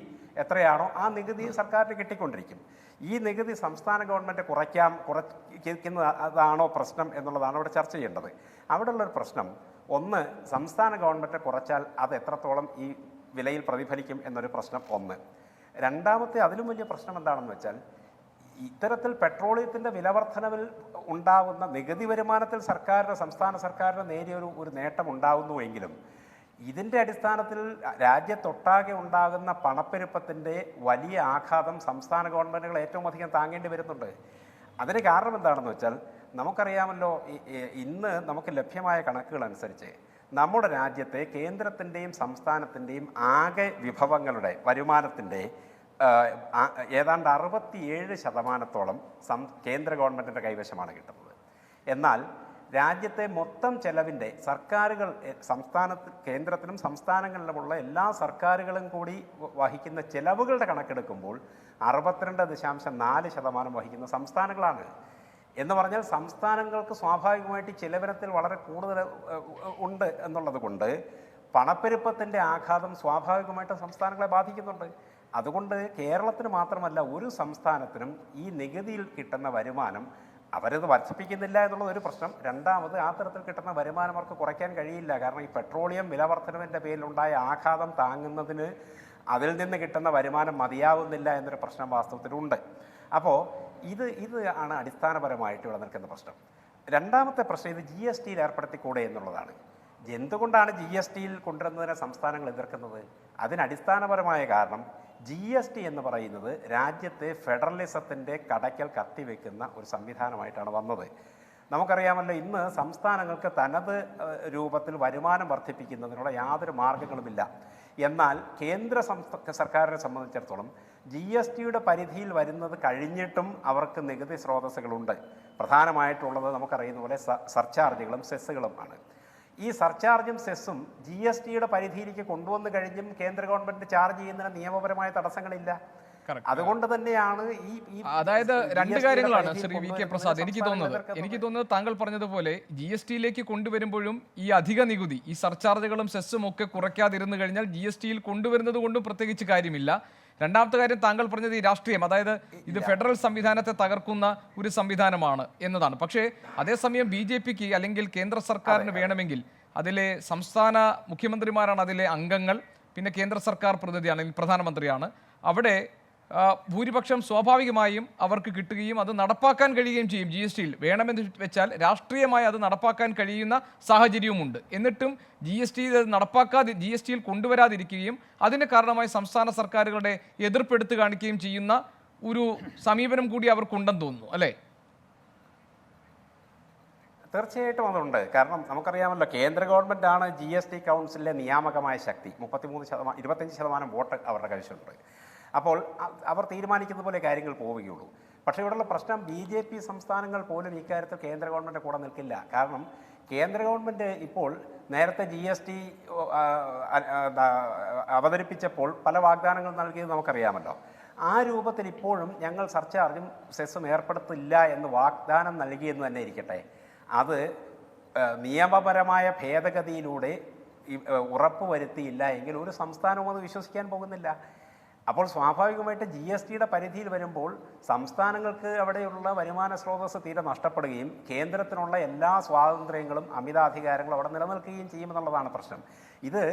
എത്രയാണോ ആ നികുതി സർക്കാരിന് കിട്ടിക്കൊണ്ടിരിക്കും. ഈ നികുതി സംസ്ഥാന ഗവൺമെൻറ് കുറയ്ക്കുന്നതാണോ പ്രശ്നം എന്നുള്ളതാണ് അവിടെ ചർച്ച ചെയ്യേണ്ടത്. അവിടെയുള്ളൊരു പ്രശ്നം, ഒന്ന്, സംസ്ഥാന ഗവൺമെൻറ് കുറച്ചാൽ അത് എത്രത്തോളം ഈ വിലയിൽ പ്രതിഫലിക്കും എന്നൊരു പ്രശ്നം ഒന്ന്. രണ്ടാമത്തെ അതിലും വലിയ പ്രശ്നം എന്താണെന്ന് വെച്ചാൽ ഇത്തരത്തിൽ പെട്രോളിയത്തിൻ്റെ വിലവർദ്ധനവിൽ ഉണ്ടാകുന്ന നികുതി വരുമാനത്തിൽ സംസ്ഥാന സർക്കാരിന് നേരിയ ഒരു നേട്ടം ഉണ്ടാകുന്നുവെങ്കിലും ഇതിൻ്റെ അടിസ്ഥാനത്തിൽ രാജ്യത്തൊട്ടാകെ ഉണ്ടാകുന്ന പണപ്പെരുപ്പത്തിൻ്റെ വലിയ ആഘാതം സംസ്ഥാന ഗവൺമെൻറ്റുകൾ ഏറ്റവും അധികം താങ്ങേണ്ടി വരുന്നുണ്ട്. അതിന് കാരണം എന്താണെന്ന് വെച്ചാൽ നമുക്കറിയാമല്ലോ, ഇന്ന് നമുക്ക് ലഭ്യമായ കണക്കുകൾ അനുസരിച്ച് നമ്മുടെ രാജ്യത്തെ കേന്ദ്രത്തിൻ്റെയും സംസ്ഥാനത്തിൻ്റെയും ആകെ വിഭവങ്ങളുടെ വരുമാനത്തിൻ്റെ ഏതാണ്ട് 67% കേന്ദ്ര ഗവൺമെൻറ്റിൻ്റെ കൈവശമാണ് കിട്ടുന്നത്. എന്നാൽ രാജ്യത്തെ മൊത്തം ചെലവിൻ്റെ സർക്കാരുകൾ കേന്ദ്രത്തിനും സംസ്ഥാനങ്ങളിലുമുള്ള എല്ലാ സർക്കാരുകളും കൂടി വഹിക്കുന്ന ചെലവുകളുടെ കണക്കെടുക്കുമ്പോൾ 62.4% വഹിക്കുന്ന സംസ്ഥാനങ്ങളാണ്. എന്ന് പറഞ്ഞാൽ സംസ്ഥാനങ്ങൾക്ക് സ്വാഭാവികമായിട്ട് ചിലവിനത്തിൽ വളരെ കൂടുതൽ ഉണ്ട് എന്നുള്ളത് കൊണ്ട് പണപ്പെരുപ്പത്തിൻ്റെ ആഘാതം സ്വാഭാവികമായിട്ടും സംസ്ഥാനങ്ങളെ ബാധിക്കുന്നുണ്ട്. അതുകൊണ്ട് കേരളത്തിന് മാത്രമല്ല ഒരു സംസ്ഥാനത്തിനും ഈ നികുതിയിൽ കിട്ടുന്ന വരുമാനം അവരത് വർദ്ധിപ്പിക്കുന്നില്ല എന്നുള്ളത് ഒരു പ്രശ്നം. രണ്ടാമത് ആ തരത്തിൽ കിട്ടുന്ന വരുമാനം അവർക്ക് കുറയ്ക്കാൻ കഴിയില്ല. കാരണം ഈ പെട്രോളിയം വില വർധനവിൻ്റെ പേരിലുണ്ടായ ആഘാതം താങ്ങുന്നതിന് അതിൽ നിന്ന് കിട്ടുന്ന വരുമാനം മതിയാവുന്നില്ല എന്നൊരു പ്രശ്നം വാസ്തവത്തിലുണ്ട്. അപ്പോൾ ഇത് ആണ് അടിസ്ഥാനപരമായിട്ട് ഇവിടെ നിൽക്കുന്ന പ്രശ്നം. രണ്ടാമത്തെ പ്രശ്നം ഇത് GSTയിൽ ഏർപ്പെടുത്തിക്കൂടെ എന്നുള്ളതാണ്. എന്തുകൊണ്ടാണ് GSTയിൽ കൊണ്ടുവരുന്നതിനെ സംസ്ഥാനങ്ങൾ എതിർക്കുന്നത്? അതിനടിസ്ഥാനപരമായ കാരണം GST എന്ന് പറയുന്നത് രാജ്യത്തെ ഫെഡറലിസത്തിൻ്റെ കടയ്ക്കൽ കത്തിവെക്കുന്ന ഒരു സംവിധാനമായിട്ടാണ് വന്നത്. നമുക്കറിയാമല്ലോ, ഇന്ന് സംസ്ഥാനങ്ങൾക്ക് തനത് രൂപത്തിൽ വരുമാനം വർദ്ധിപ്പിക്കുന്നതിനുള്ള യാതൊരു മാർഗങ്ങളുമില്ല. എന്നാൽ കേന്ദ്ര സർക്കാരിനെ സംബന്ധിച്ചിടത്തോളം GSTയുടെ പരിധിയിൽ വരുന്നത് കഴിഞ്ഞിട്ടും അവർക്ക് നികുതി സ്രോതസ്സുകളുണ്ട്. പ്രധാനമായിട്ടുള്ളത് നമുക്കറിയുന്ന പോലെ സർചാർജുകളും സെസ്സുകളുമാണ്. ഈ സർചാർജും സെസ്സും GSTയുടെ പരിധിയിലേക്ക് കൊണ്ടുവന്നു കഴിഞ്ഞും കേന്ദ്ര ഗവൺമെന്റ് ചാർജ് ചെയ്യുന്നതിന് നിയമപരമായ തടസ്സങ്ങളില്ല. അതുകൊണ്ട് തന്നെയാണ് അതായത് രണ്ട് കാര്യങ്ങളാണ് ശ്രീ VK പ്രസാദ്. എനിക്ക് തോന്നുന്നത് താങ്കൾ പറഞ്ഞതുപോലെ GSTയിലേക്ക് കൊണ്ടുവരുമ്പോഴും ഈ അധിക നികുതി, ഈ സർചാർജുകളും സെസ്സും ഒക്കെ കുറയ്ക്കാതിരുന്നു കഴിഞ്ഞാൽ GSTയിൽ കൊണ്ടുവരുന്നത് കൊണ്ടും പ്രത്യേകിച്ച് കാര്യമില്ല. രണ്ടാമത്തെ കാര്യം താങ്കൾ പറഞ്ഞത് ഈ രാഷ്ട്രീയം, അതായത് ഇത് ഫെഡറൽ സംവിധാനത്തെ തകർക്കുന്ന ഒരു സംവിധാനമാണ് എന്നതാണ്. പക്ഷേ അതേസമയം BJPക്ക് അല്ലെങ്കിൽ കേന്ദ്ര സർക്കാരിന് വേണമെങ്കിൽ അതിലെ സംസ്ഥാന മുഖ്യമന്ത്രിമാരാണ് അതിലെ അംഗങ്ങൾ, പിന്നെ കേന്ദ്ര സർക്കാർ പ്രതിനിധിയാണ്, പ്രധാനമന്ത്രിയാണ്. അവിടെ ഭൂരിപക്ഷം സ്വാഭാവികമായും അവർക്ക് കിട്ടുകയും അത് നടപ്പാക്കാൻ കഴിയുകയും ചെയ്യും. GSTയിൽ വേണമെന്ന് വെച്ചാൽ രാഷ്ട്രീയമായി അത് നടപ്പാക്കാൻ കഴിയുന്ന സാഹചര്യവുമുണ്ട്. എന്നിട്ടും GSTയിൽ കൊണ്ടുവരാതിരിക്കുകയും അതിന് കാരണമായി സംസ്ഥാന സർക്കാരുകളുടെ എതിർപ്പെടുത്ത് കാണിക്കുകയും ചെയ്യുന്ന ഒരു സമീപനം കൂടി അവർക്കുണ്ടെന്ന് തോന്നുന്നു, അല്ലേ? തീർച്ചയായിട്ടും അതുണ്ട്. കാരണം നമുക്കറിയാമല്ലോ, കേന്ദ്ര ഗവൺമെൻറ്റാണ് GST കൗൺസിലിലെ നിയാമകമായ ശക്തി. 25% വോട്ട് അവരുടെ കൈവശമുണ്ട്. അപ്പോൾ അവർ തീരുമാനിക്കുന്ന പോലെ കാര്യങ്ങൾ പോവുകയുള്ളൂ. പക്ഷേ ഇവിടെയുള്ള പ്രശ്നം BJP സംസ്ഥാനങ്ങൾ പോലും ഇക്കാര്യത്തിൽ കേന്ദ്ര ഗവൺമെൻറ് കൂടെ നിൽക്കില്ല. കാരണം കേന്ദ്ര ഗവൺമെൻറ് ഇപ്പോൾ നേരത്തെ GST അവതരിപ്പിച്ചപ്പോൾ പല വാഗ്ദാനങ്ങൾ നൽകിയത് നമുക്കറിയാമല്ലോ. ആ രൂപത്തിൽ ഇപ്പോഴും ഞങ്ങൾ സർചാർജും സെസ്സും ഏർപ്പെടുത്തില്ല എന്ന് വാഗ്ദാനം നൽകിയെന്ന് തന്നെ ഇരിക്കട്ടെ, അത് നിയമപരമായ ഭേദഗതിയിലൂടെ ഉറപ്പുവരുത്തിയില്ല എങ്കിൽ ഒരു സംസ്ഥാനവും അത് വിശ്വസിക്കാൻ പോകുന്നില്ല. അപ്പോൾ സ്വാഭാവികമായിട്ട് GSTയുടെ പരിധിയിൽ വരുമ്പോൾ സംസ്ഥാനങ്ങൾക്ക് അവിടെയുള്ള വരുമാന സ്രോതസ്സ് തീരെ നഷ്ടപ്പെടുകയും കേന്ദ്രത്തിനുള്ള എല്ലാ സ്വാതന്ത്ര്യങ്ങളും അമിതാധികാരങ്ങളും അവിടെ നിലനിൽക്കുകയും ചെയ്യുമെന്നുള്ളതാണ് പ്രശ്നം. ഇത്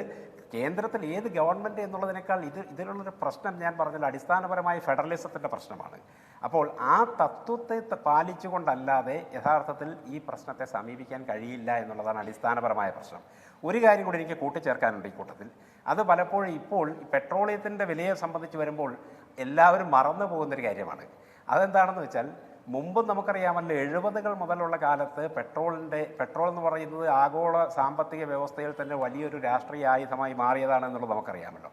കേന്ദ്രത്തിൽ ഏത് ഗവൺമെൻറ് എന്നുള്ളതിനേക്കാൾ ഇതിലുള്ളൊരു പ്രശ്നം ഞാൻ പറഞ്ഞാൽ അടിസ്ഥാനപരമായ ഫെഡറലിസത്തിൻ്റെ പ്രശ്നമാണ്. അപ്പോൾ ആ തത്വത്തെ പാലിച്ചുകൊണ്ടല്ലാതെ യഥാർത്ഥത്തിൽ ഈ പ്രശ്നത്തെ സമീപിക്കാൻ കഴിയില്ല എന്നുള്ളതാണ് അടിസ്ഥാനപരമായ പ്രശ്നം. ഒരു കാര്യം കൂടി എനിക്ക് കൂട്ടിച്ചേർക്കാനുണ്ട് ഈ കൂട്ടത്തിൽ. അത് പലപ്പോഴും ഇപ്പോൾ പെട്രോളിയത്തിൻ്റെ വിലയെ സംബന്ധിച്ച് വരുമ്പോൾ എല്ലാവരും മറന്നു പോകുന്നൊരു കാര്യമാണ്. അതെന്താണെന്ന് വെച്ചാൽ, മുമ്പ് നമുക്കറിയാമല്ലോ 70കൾ മുതലുള്ള കാലത്ത് പെട്രോൾ എന്ന് പറയുന്നത് ആഗോള സാമ്പത്തിക വ്യവസ്ഥയിൽ തന്നെ വലിയൊരു രാഷ്ട്രീയ ആയുധമായി മാറിയതാണ് എന്നുള്ളത് നമുക്കറിയാമല്ലോ.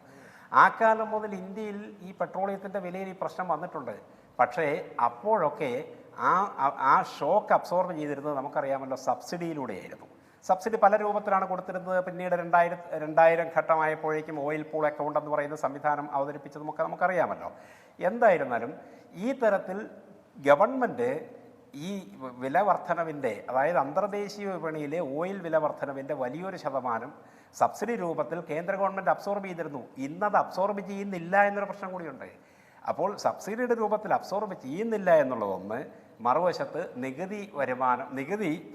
ആ കാലം മുതൽ ഇന്ത്യയിൽ ഈ പെട്രോളിയത്തിൻ്റെ വിലയിൽ ഈ പ്രശ്നം വന്നിട്ടുണ്ട്. പക്ഷേ അപ്പോഴൊക്കെ ആ ഷോക്ക് അബ്സോർബ് ചെയ്തിരുന്നത് നമുക്കറിയാമല്ലോ സബ്സിഡിയിലൂടെയായിരുന്നു. സബ്സിഡി പല രൂപത്തിലാണ് കൊടുത്തിരുന്നത്. പിന്നീട് 2000 ഘട്ടമായപ്പോഴേക്കും ഓയിൽ പൂൾ അക്കൗണ്ട് എന്ന് പറയുന്ന സംവിധാനം അവതരിപ്പിച്ചതുമൊക്കെ നമുക്കറിയാമല്ലോ. എന്തായിരുന്നാലും ഈ തരത്തിൽ ഗവൺമെൻറ് ഈ വില വർധനവിൻ്റെ, അതായത് അന്തർദേശീയ വിപണിയിലെ ഓയിൽ വില വർധനവിൻ്റെ വലിയൊരു ശതമാനം സബ്സിഡി രൂപത്തിൽ കേന്ദ്ര ഗവൺമെൻറ് അബ്സോർബ് ചെയ്തിരുന്നു. ഇന്നത് അബ്സോർബ് ചെയ്യുന്നില്ല എന്നൊരു പ്രശ്നം കൂടിയുണ്ട്. അപ്പോൾ സബ്സിഡിയുടെ രൂപത്തിൽ അബ്സോർബ് ചെയ്യുന്നില്ല എന്നുള്ളതൊന്ന്, മറുവശത്ത് നികുതി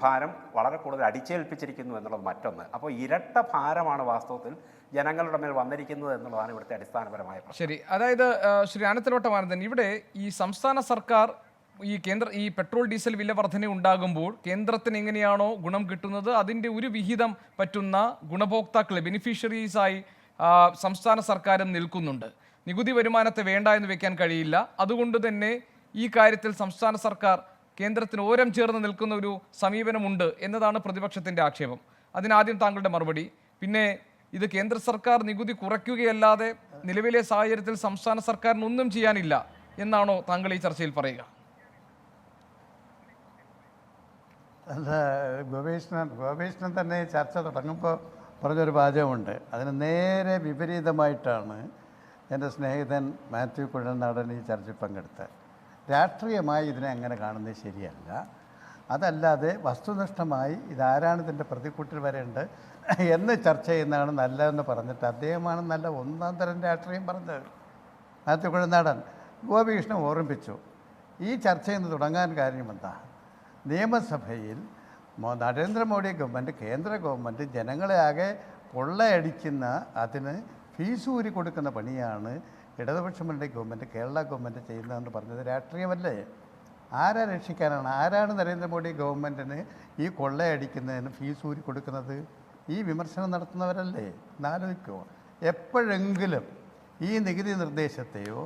ഭാരം വളരെ കൂടുതൽ അടിച്ചേൽപ്പിച്ചിരിക്കുന്നു എന്നുള്ളത് മറ്റൊന്ന്. അപ്പോൾ ഇരട്ട ഭാരമാണ് വാസ്തവത്തിൽ ജനങ്ങളുടെ മേൽ വന്നിരിക്കുന്നത് എന്നുള്ളതാണ് ഇവിടുത്തെ അടിസ്ഥാനപരമായ പ്രശ്നം. ശരി, അതായത് ശ്രീ ആനത്തലോട്ടമാനന്ദൻ, ഇവിടെ ഈ സംസ്ഥാന സർക്കാർ ഈ പെട്രോൾ ഡീസൽ വില വർധന ഉണ്ടാകുമ്പോൾ കേന്ദ്രത്തിന് എങ്ങനെയാണോ ഗുണം കിട്ടുന്നത് അതിൻ്റെ ഒരു വിഹിതം പറ്റുന്ന ഗുണഭോക്താക്കളെ ബെനിഫിഷ്യറീസായി സംസ്ഥാന സർക്കാരും നിൽക്കുന്നുണ്ട്. നികുതി വരുമാനത്തെ വേണ്ട എന്ന് വെക്കാൻ കഴിയില്ല. അതുകൊണ്ട് തന്നെ ഈ കാര്യത്തിൽ സംസ്ഥാന സർക്കാർ കേന്ദ്രത്തിന് ഓരം ചേർന്ന് നിൽക്കുന്ന ഒരു സമീപനമുണ്ട് എന്നതാണ് പ്രതിപക്ഷത്തിൻ്റെ ആക്ഷേപം. അതിനാദ്യം താങ്കളുടെ മറുപടി. പിന്നെ ഇത് കേന്ദ്ര സർക്കാർ നികുതി കുറയ്ക്കുകയല്ലാതെ നിലവിലെ സാഹചര്യത്തിൽ സംസ്ഥാന സർക്കാരിന് ഒന്നും ചെയ്യാനില്ല എന്നാണോ താങ്കൾ ഈ ചർച്ചയിൽ പറയുക? അല്ല, ഗോപീഷ്ണൻ തന്നെ ചർച്ച തുടങ്ങുമ്പോൾ പറഞ്ഞൊരു വാചകമുണ്ട്. അതിന് നേരെ വിപരീതമായിട്ടാണ് എൻ്റെ സ്നേഹിതൻ മാത്യു കുഴൽനാടൻ ഈ ചർച്ചയിൽ പങ്കെടുത്തത്. രാഷ്ട്രീയമായി ഇതിനെ അങ്ങനെ കാണുന്നത് ശരിയല്ല. അതല്ലാതെ വസ്തുനിഷ്ഠമായി ഇതാരാണ് ഇതിൻ്റെ പ്രതിക്കൂട്ടിൽ വരേണ്ടത് എന്ന് ചർച്ച ചെയ്യുന്നതാണ് നല്ലതെന്ന് പറഞ്ഞിട്ട് അദ്ദേഹമാണ് നല്ല ഒന്നാം തരം രാഷ്ട്രീയം പറഞ്ഞത്. മാത്യു കുഴൽനാടൻ ഗോപികൃഷ്ണൻ ഓർമ്മിപ്പിച്ചു. ഈ ചർച്ചയിൽ നിന്ന് തുടങ്ങാൻ കാര്യമെന്താ? നിയമസഭയിൽ നരേന്ദ്രമോദി ഗവൺമെൻറ്, കേന്ദ്ര ഗവൺമെൻറ് ജനങ്ങളെ ആകെ കൊള്ളയടിക്കുന്ന, അതിന് ഫീസ് ഊരി കൊടുക്കുന്ന പണിയാണ് ഇടതുപക്ഷങ്ങളുടെ ഗവൺമെൻറ്, കേരള ഗവൺമെൻറ് ചെയ്യുന്നതെന്ന് പറഞ്ഞത് രാഷ്ട്രീയമല്ലേ? ആരാ രക്ഷിക്കാനാണ്? ആരാണ് നരേന്ദ്രമോദി ഗവൺമെൻറ്റിന് ഈ കൊള്ളയടിക്കുന്നതിന് ഫീസ് ഊരി കൊടുക്കുന്നത്? ഈ വിമർശനം നടത്തുന്നവരല്ലേ? എന്നാലോചിക്കുമോ? എപ്പോഴെങ്കിലും ഈ നികുതി നിർദ്ദേശത്തെയോ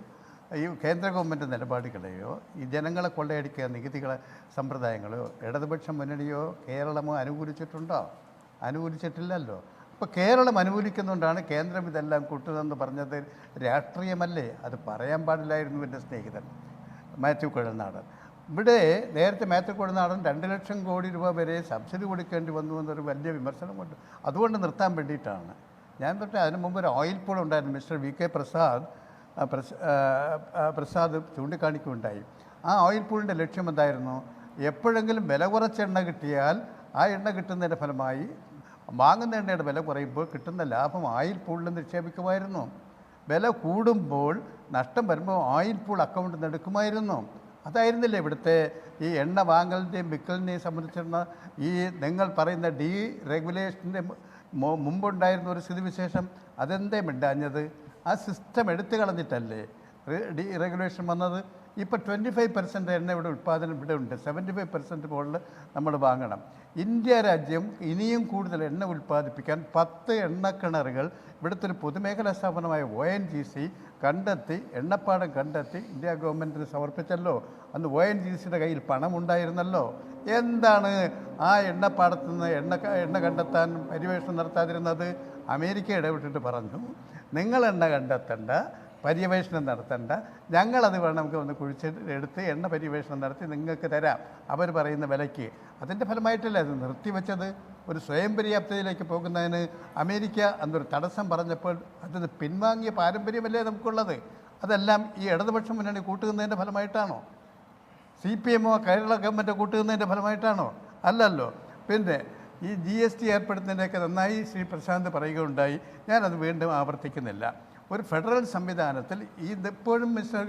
ഈ കേന്ദ്ര ഗവൺമെൻറ് നിലപാടുകളെയോ ഈ ജനങ്ങളെ കൊള്ളയടിക്കുക നികുതികളെ സമ്പ്രദായങ്ങളോ ഇടതുപക്ഷ മുന്നണിയോ കേരളമോ അനുകൂലിച്ചിട്ടുണ്ടോ? അനുകൂലിച്ചിട്ടില്ലല്ലോ. അപ്പോൾ കേരളം അനുകൂലിക്കുന്നുകൊണ്ടാണ് കേന്ദ്രം ഇതെല്ലാം കൂട്ടുന്നതെന്ന് പറഞ്ഞത് രാഷ്ട്രീയമല്ലേ? അത് പറയാൻ പാടില്ലായിരുന്നു എൻ്റെ സ്നേഹിതൻ മാത്യു കുഴൽനാടൻ. ഇവിടെ നേരത്തെ മാത്യു കുഴൽനാടൻ 2 ലക്ഷം കോടി രൂപ വരെ സബ്സിഡി കൊടുക്കേണ്ടി വന്നു എന്നൊരു വലിയ വിമർശനമുണ്ട്. അതുകൊണ്ട് നിർത്താൻ വേണ്ടിയിട്ടാണ് ഞാൻ തൊട്ട്. അതിന് മുമ്പ് ഒരു ഓയിൽ പൂൾ ഉണ്ടായിരുന്നു. മിസ്റ്റർ വി കെ പ്രസാദ് ചൂണ്ടിക്കാണിക്കുകയുണ്ടായി. ആ ഓയിൽ പൂളിൻ്റെ ലക്ഷ്യം എന്തായിരുന്നു? എപ്പോഴെങ്കിലും വില കുറച്ച എണ്ണ കിട്ടിയാൽ ആ എണ്ണ കിട്ടുന്നതിൻ്റെ ഫലമായി വാങ്ങുന്ന എണ്ണയുടെ വില കുറയുമ്പോൾ കിട്ടുന്ന ലാഭം ഓയിൽ പൂളിൽ നിക്ഷേപിക്കുമായിരുന്നു. വില കൂടുമ്പോൾ നഷ്ടം വരുമ്പോൾ ഓയിൽ പൂൾ അക്കൗണ്ടിൽ നിന്ന് എടുക്കുമായിരുന്നു. അതായിരുന്നില്ലേ ഇവിടുത്തെ ഈ എണ്ണ വാങ്ങലിൻ്റെയും വിക്കലിനെയും സംബന്ധിച്ചിരുന്ന ഈ നിങ്ങൾ പറയുന്ന റെഗുലേഷൻ്റെ മുമ്പുണ്ടായിരുന്ന ഒരു സ്ഥിതിവിശേഷം? അതെന്തേ മിണ്ടാഞ്ഞത്? ആ സിസ്റ്റം എടുത്തു കളഞ്ഞിട്ടല്ലേ റെഗുലേഷൻ വന്നത്? ഇപ്പോൾ 25% എണ്ണ ഇവിടെ ഉൽപ്പാദനം ഇവിടെ ഉണ്ട്. 75% മുകളിൽ നമ്മൾ വാങ്ങണം. ഇന്ത്യ രാജ്യം ഇനിയും കൂടുതൽ എണ്ണ ഉൽപ്പാദിപ്പിക്കാൻ 10 എണ്ണക്കിണറുകൾ ഇവിടുത്തെ ഒരു പൊതുമേഖലാ സ്ഥാപനമായ ONGC കണ്ടെത്തി, എണ്ണപ്പാടം കണ്ടെത്തി ഇന്ത്യ ഗവൺമെൻറ്റിന് സമർപ്പിച്ചല്ലോ. അന്ന് ONGCയുടെ കയ്യിൽ പണമുണ്ടായിരുന്നല്ലോ. എന്താണ് ആ എണ്ണപ്പാടത്തു നിന്ന് എണ്ണ കണ്ടെത്താൻ പര്യവേഷണം നടത്താതിരുന്നത്? അമേരിക്ക ഇടപെട്ടിട്ട് പറഞ്ഞു, നിങ്ങൾ എണ്ണ കണ്ടെത്തേണ്ട, പര്യവേഷണം നടത്തേണ്ട, ഞങ്ങളത് വേണം നമുക്ക് ഒന്ന് കുഴിച്ചെടുത്ത് എണ്ണ പര്യവേഷണം നടത്തി നിങ്ങൾക്ക് തരാം അവർ പറയുന്ന വിലയ്ക്ക്. അതിൻ്റെ ഫലമായിട്ടല്ലേ അത് നിർത്തിവെച്ചത്? ഒരു സ്വയം പര്യാപ്തതയിലേക്ക് പോകുന്നതിന് അമേരിക്ക അന്നൊരു തടസ്സം പറഞ്ഞപ്പോൾ അതിന് പിൻവാങ്ങിയ പാരമ്പര്യമല്ലേ നമുക്കുള്ളത്? അതെല്ലാം ഈ ഇടതുപക്ഷം മുന്നണി കൂട്ടുന്നതിൻ്റെ ഫലമായിട്ടാണോ? CPM കേരള ഗവൺമെൻറ് കൂട്ടുന്നതിൻ്റെ ഫലമായിട്ടാണോ? അല്ലല്ലോ. പിന്നെ ഈ GST ഏർപ്പെടുത്തുന്നതിൻ്റെയൊക്കെ നന്നായി ശ്രീ പ്രശാന്ത് പറയുകയുണ്ടായി. ഞാനത് വീണ്ടും ആവർത്തിക്കുന്നില്ല. ഒരു ഫെഡറൽ സംവിധാനത്തിൽ ഇതെപ്പോഴും മിസ്റ്റർ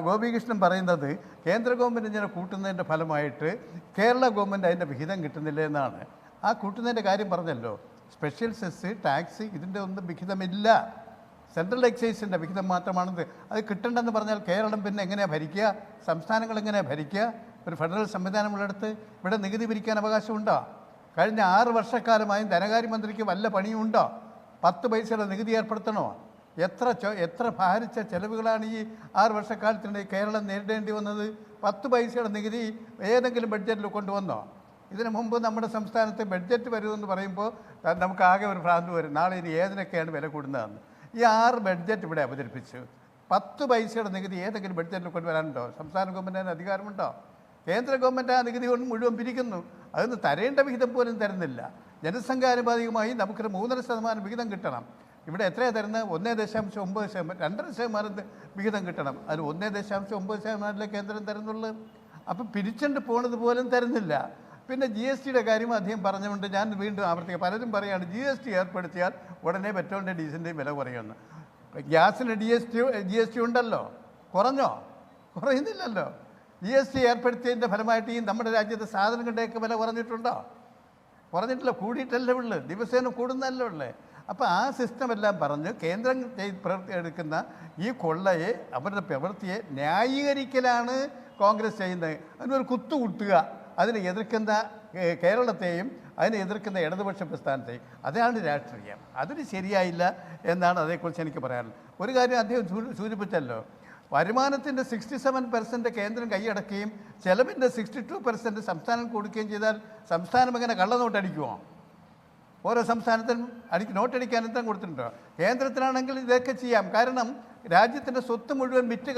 ഗോപികൃഷ്ണൻ പറയുന്നത് കേന്ദ്ര ഗവൺമെൻറ് ഇങ്ങനെ കൂട്ടുന്നതിൻ്റെ ഫലമായിട്ട് കേരള ഗവൺമെൻറ് അതിൻ്റെ വിഹിതം കിട്ടുന്നില്ല എന്നാണ്. ആ കൂട്ടുന്നതിൻ്റെ കാര്യം പറഞ്ഞല്ലോ. സ്പെഷ്യൽ സെസ്, ടാക്സ്, ഇതിൻ്റെ ഒന്നും വിഹിതമില്ല. സെൻട്രൽ എക്സൈസിൻ്റെ വിഹിതം മാത്രമാണത്. അത് കിട്ടണ്ടെന്ന് പറഞ്ഞാൽ കേരളം പിന്നെ എങ്ങനെയാണ് ഭരിക്കുക? സംസ്ഥാനങ്ങൾ എങ്ങനെയാണ് ഭരിക്കുക? ഒരു ഫെഡറൽ സംവിധാനമുള്ളിടത്ത് ഇവിടെ നികുതി പിരിക്കാൻ അവകാശമുണ്ടോ? കഴിഞ്ഞ 6 വർഷക്കാലമായും ധനകാര്യമന്ത്രിക്ക് വല്ല പണിയുണ്ടോ? 10 പൈസയുടെ നികുതി ഏർപ്പെടുത്തണോ? എത്ര ഭാരിച്ച ചെലവുകളാണ് ഈ 6 വർഷക്കാലത്തിനിടെ കേരളം നേരിടേണ്ടി വന്നത്? 10 പൈസയുടെ നികുതി ഏതെങ്കിലും ബഡ്ജറ്റിൽ കൊണ്ടുവന്നോ? ഇതിനു മുമ്പ് നമ്മുടെ സംസ്ഥാനത്ത് ബഡ്ജറ്റ് വരുമെന്ന് പറയുമ്പോൾ നമുക്ക് ആകെ ഒരു ഭ്രാന്ത് വരും. നാളെ ഇനി ഏതിനൊക്കെയാണ് വില കൂടുന്നതെന്ന്. ഈ 6 ബഡ്ജറ്റ് ഇവിടെ അവതരിപ്പിച്ചു. 10 പൈസയുടെ നികുതി ഏതെങ്കിലും ബഡ്ജറ്റിൽ കൊണ്ടുവരാനുണ്ടോ? സംസ്ഥാന ഗവൺമെൻറ്റിന് അധികാരമുണ്ടോ? കേന്ദ്ര ഗവൺമെൻറ് ആ നികുതി കൊണ്ട് മുഴുവൻ പിരിക്കുന്നു. അതൊന്ന് തരേണ്ട വിഹിതം പോലും തരുന്നില്ല. ജനസംഖ്യാനുപാതികമായി നമുക്കൊരു 3.5% വിഹിതം കിട്ടണം. ഇവിടെ എത്രയാണ് തരുന്നത്? 1.9%, 2.5% വിഹിതം കിട്ടണം. അത് 1.9% കേന്ദ്രം തരുന്നുള്ളൂ. അപ്പം പിരിച്ചുകൊണ്ട് പോണത് പോലും തരുന്നില്ല. പിന്നെ GSTയുടെ കാര്യം അദ്ദേഹം പറഞ്ഞുകൊണ്ട് ഞാൻ വീണ്ടും ആവർത്തിക്കുക. പലരും പറയുകയാണ് GST ഏർപ്പെടുത്തിയാൽ ഉടനെ പെട്രോളിൻ്റെ ഡീസലിൻ്റെയും വില കുറയുമെന്ന്. ഗ്യാസിന് GST ഉണ്ടല്ലോ. കുറഞ്ഞോ? കുറയുന്നില്ലല്ലോ. GST ഏർപ്പെടുത്തിയതിൻ്റെ ഫലമായിട്ട് ഈ നമ്മുടെ രാജ്യത്തെ സാധനങ്ങളുടെയൊക്കെ വില കുറഞ്ഞിട്ടുണ്ടോ? കുറഞ്ഞിട്ടില്ല, കൂടിയിട്ടല്ലേ ഉള്ളു, ദിവസേന കൂടുന്നതല്ലേ ഉള്ളേ. അപ്പോൾ ആ സിസ്റ്റമെല്ലാം പറഞ്ഞ് കേന്ദ്രം എടുക്കുന്ന ഈ കൊള്ളയെ, അവരുടെ പ്രവൃത്തിയെ ന്യായീകരിക്കലാണ് കോൺഗ്രസ് ചെയ്യുന്നത്. അതിനൊരു കുത്തുകുട്ടുക, അതിനെ എതിർക്കുന്ന കേരളത്തെയും അതിനെ എതിർക്കുന്ന ഇടതുപക്ഷ പ്രസ്ഥാനത്തെയും. അതാണ് രാഷ്ട്രീയം. അതിന് ശരിയായില്ല എന്നാണ് അതേക്കുറിച്ച് എനിക്ക് പറയാനുള്ളത്. ഒരു കാര്യം അദ്ദേഹം സൂചിപ്പിച്ചല്ലോ, വരുമാനത്തിൻ്റെ 67% കേന്ദ്രം കൈയടക്കുകയും ചെലവിൻ്റെ 62% സംസ്ഥാനം കൊടുക്കുകയും ചെയ്താൽ സംസ്ഥാനം എങ്ങനെ കള്ളനോട്ടടിക്കുമോ? ഓരോ സംസ്ഥാനത്തിനും നോട്ടടിക്കാൻ എത്ര കൊടുത്തിട്ടുണ്ടോ? കേന്ദ്രത്തിനാണെങ്കിൽ ഇതൊക്കെ ചെയ്യാം. കാരണം രാജ്യത്തിൻ്റെ സ്വത്ത് മുഴുവൻ വിറ്റ്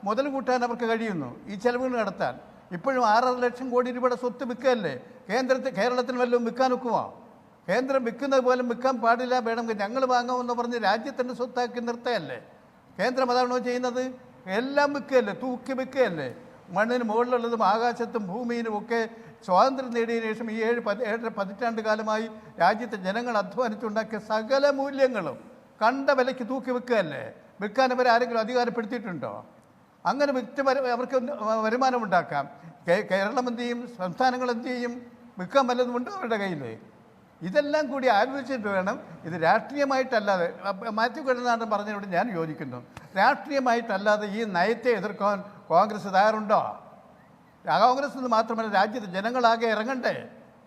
മുതൽ കൂട്ടാൻ അവർക്ക് കഴിയുന്നു ഈ ചെലവുകൾ നടത്താൻ. ഇപ്പോഴും 6.5 ലക്ഷം കോടി രൂപയുടെ സ്വത്ത് വിൽക്കുകയല്ലേ. കേരളത്തിന് വല്ലതും വിൽക്കാൻ ഒക്കുമോ? കേന്ദ്രം വിൽക്കുന്നത് പോലും വിൽക്കാൻ പാടില്ല, വേണമെങ്കിൽ ഞങ്ങൾ വാങ്ങാമെന്ന് പറഞ്ഞ് രാജ്യത്തിൻ്റെ സ്വത്താക്കി നിർത്തുകയല്ലേ കേന്ദ്രം. അതാണോ ചെയ്യുന്നത്? എല്ലാം വിൽക്കുകയല്ലേ, തൂക്കി വിൽക്കുകയല്ലേ. മണ്ണിന് മുകളിലുള്ളതും ആകാശത്തും ഭൂമിയിലും ഒക്കെ സ്വാതന്ത്ര്യം നേടിയതിനു ശേഷം ഈ 7 പതിറ്റാണ്ട് കാലമായി രാജ്യത്തെ ജനങ്ങൾ അധ്വാനിച്ചുണ്ടാക്കിയ സകല മൂല്യങ്ങളും കണ്ട വിലയ്ക്ക് തൂക്കി വിൽക്കുകയല്ലേ. വിൽക്കാൻ ഇവരെ ആരെങ്കിലും അധികാരപ്പെടുത്തിയിട്ടുണ്ടോ? അങ്ങനെ വിറ്റ് അവർക്ക് വരുമാനമുണ്ടാക്കാം. കേരളം എന്ത് ചെയ്യും? സംസ്ഥാനങ്ങൾ എന്ത് ചെയ്യും? വിൽക്കാൻ വല്ലതുമുണ്ടോ അവരുടെ കയ്യിൽ? ഇതെല്ലാം കൂടി ആലോചിച്ചിട്ട് വേണം. ഇത് രാഷ്ട്രീയമായിട്ടല്ലാതെ, മാത്യു കുഴൽനാടൻ പറഞ്ഞതിനോട് ഞാൻ യോജിക്കുന്നു. രാഷ്ട്രീയമായിട്ടല്ലാതെ ഈ നയത്തെ എതിർക്കാൻ കോൺഗ്രസ് തയ്യാറുണ്ടോ? കോൺഗ്രസ് എന്ന് മാത്രമല്ല, രാജ്യത്ത് ജനങ്ങളാകെ ഇറങ്ങണ്ടേ?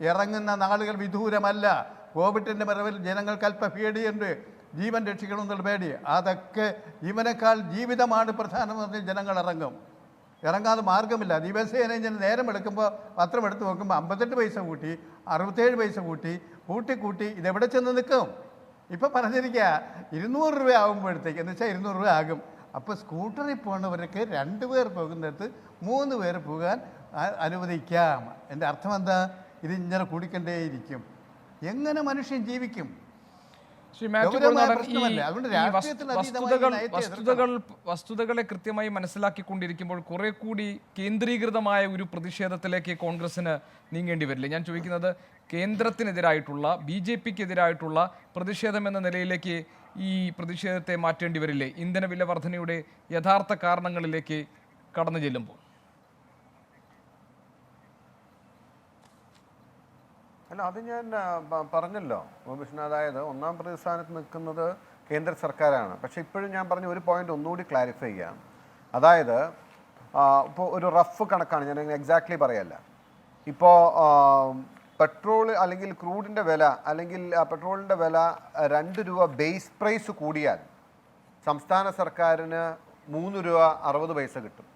ഇറങ്ങുന്ന നാളുകൾ വിദൂരമല്ല. കോവിഡിൻ്റെ മറവിൽ ജനങ്ങൾക്ക് അല്പ പേടിയുണ്ട്, ജീവൻ രക്ഷിക്കണമെന്നുള്ള പേടി. അതൊക്കെ ജീവനേക്കാൾ ജീവിതമാണ് പ്രധാനമന്ത്രി. ജനങ്ങൾ ഇറങ്ങും, ഇറങ്ങാതെ മാർഗമില്ല. ദിവസേന ഞാൻ നേരം എടുക്കുമ്പോൾ പത്രം എടുത്ത് നോക്കുമ്പോൾ 58 പൈസ കൂട്ടി, 67 പൈസ കൂട്ടി ഇതെവിടെ ചെന്ന് നിൽക്കും? ഇപ്പം പറഞ്ഞിരിക്കുക 200 രൂപ ആകുമ്പോഴത്തേക്ക്, എന്ന് വെച്ചാൽ 200 രൂപ ആകും. അപ്പോൾ സ്കൂട്ടറിൽ പോകുന്നവർക്ക് 2 പേർ പോകുന്നിടത്ത് 3 പേർ പോകാൻ അനുവദിക്കാം. എൻ്റെ അർത്ഥം എന്താ? ഇതിങ്ങനെ കൂടിക്കൊണ്ടേയിരിക്കും. എങ്ങനെ മനുഷ്യൻ ജീവിക്കും? ശ്രീ മാത്യു കുഴൽനാടൻ, വസ്തുതകളെ കൃത്യമായി മനസ്സിലാക്കിക്കൊണ്ടിരിക്കുമ്പോൾ കുറെ കൂടി കേന്ദ്രീകൃതമായ ഒരു പ്രതിഷേധത്തിലേക്ക് കോൺഗ്രസിന് നീങ്ങേണ്ടി വരില്ലേ? ഞാൻ ചോദിക്കുന്നത്, കേന്ദ്രത്തിനെതിരായിട്ടുള്ള BJPക്കെതിരായിട്ടുള്ള പ്രതിഷേധം എന്ന നിലയിലേക്ക് ഈ പ്രതിഷേധത്തെ മാറ്റേണ്ടി വരില്ലേ ഇന്ധനവില വർധനയുടെ യഥാർത്ഥ കാരണങ്ങളിലേക്ക് കടന്നു ചെല്ലുമ്പോൾ? അല്ല, അത് ഞാൻ പറഞ്ഞല്ലോ ഗോപികൃഷ്ണൻ. അതായത് ഒന്നാം പ്രതിസ്ഥാനത്ത് നിൽക്കുന്നത് കേന്ദ്ര സർക്കാരാണ്. പക്ഷേ ഇപ്പോഴും ഞാൻ പറഞ്ഞ ഒരു പോയിന്റ് ഒന്നുകൂടി ക്ലാരിഫൈ ചെയ്യാം. അതായത് ഇപ്പോൾ ഒരു റഫ് കണക്കാണ്, ഞാൻ എക്സാക്ട്ലി പറയല്ല. ഇപ്പോൾ പെട്രോൾ അല്ലെങ്കിൽ ക്രൂഡിൻ്റെ വില, അല്ലെങ്കിൽ പെട്രോളിൻ്റെ വില 2 രൂപ ബേസ് പ്രൈസ് കൂടിയാൽ സംസ്ഥാന സർക്കാരിന് 3 രൂപ 60 പൈസ കിട്ടും.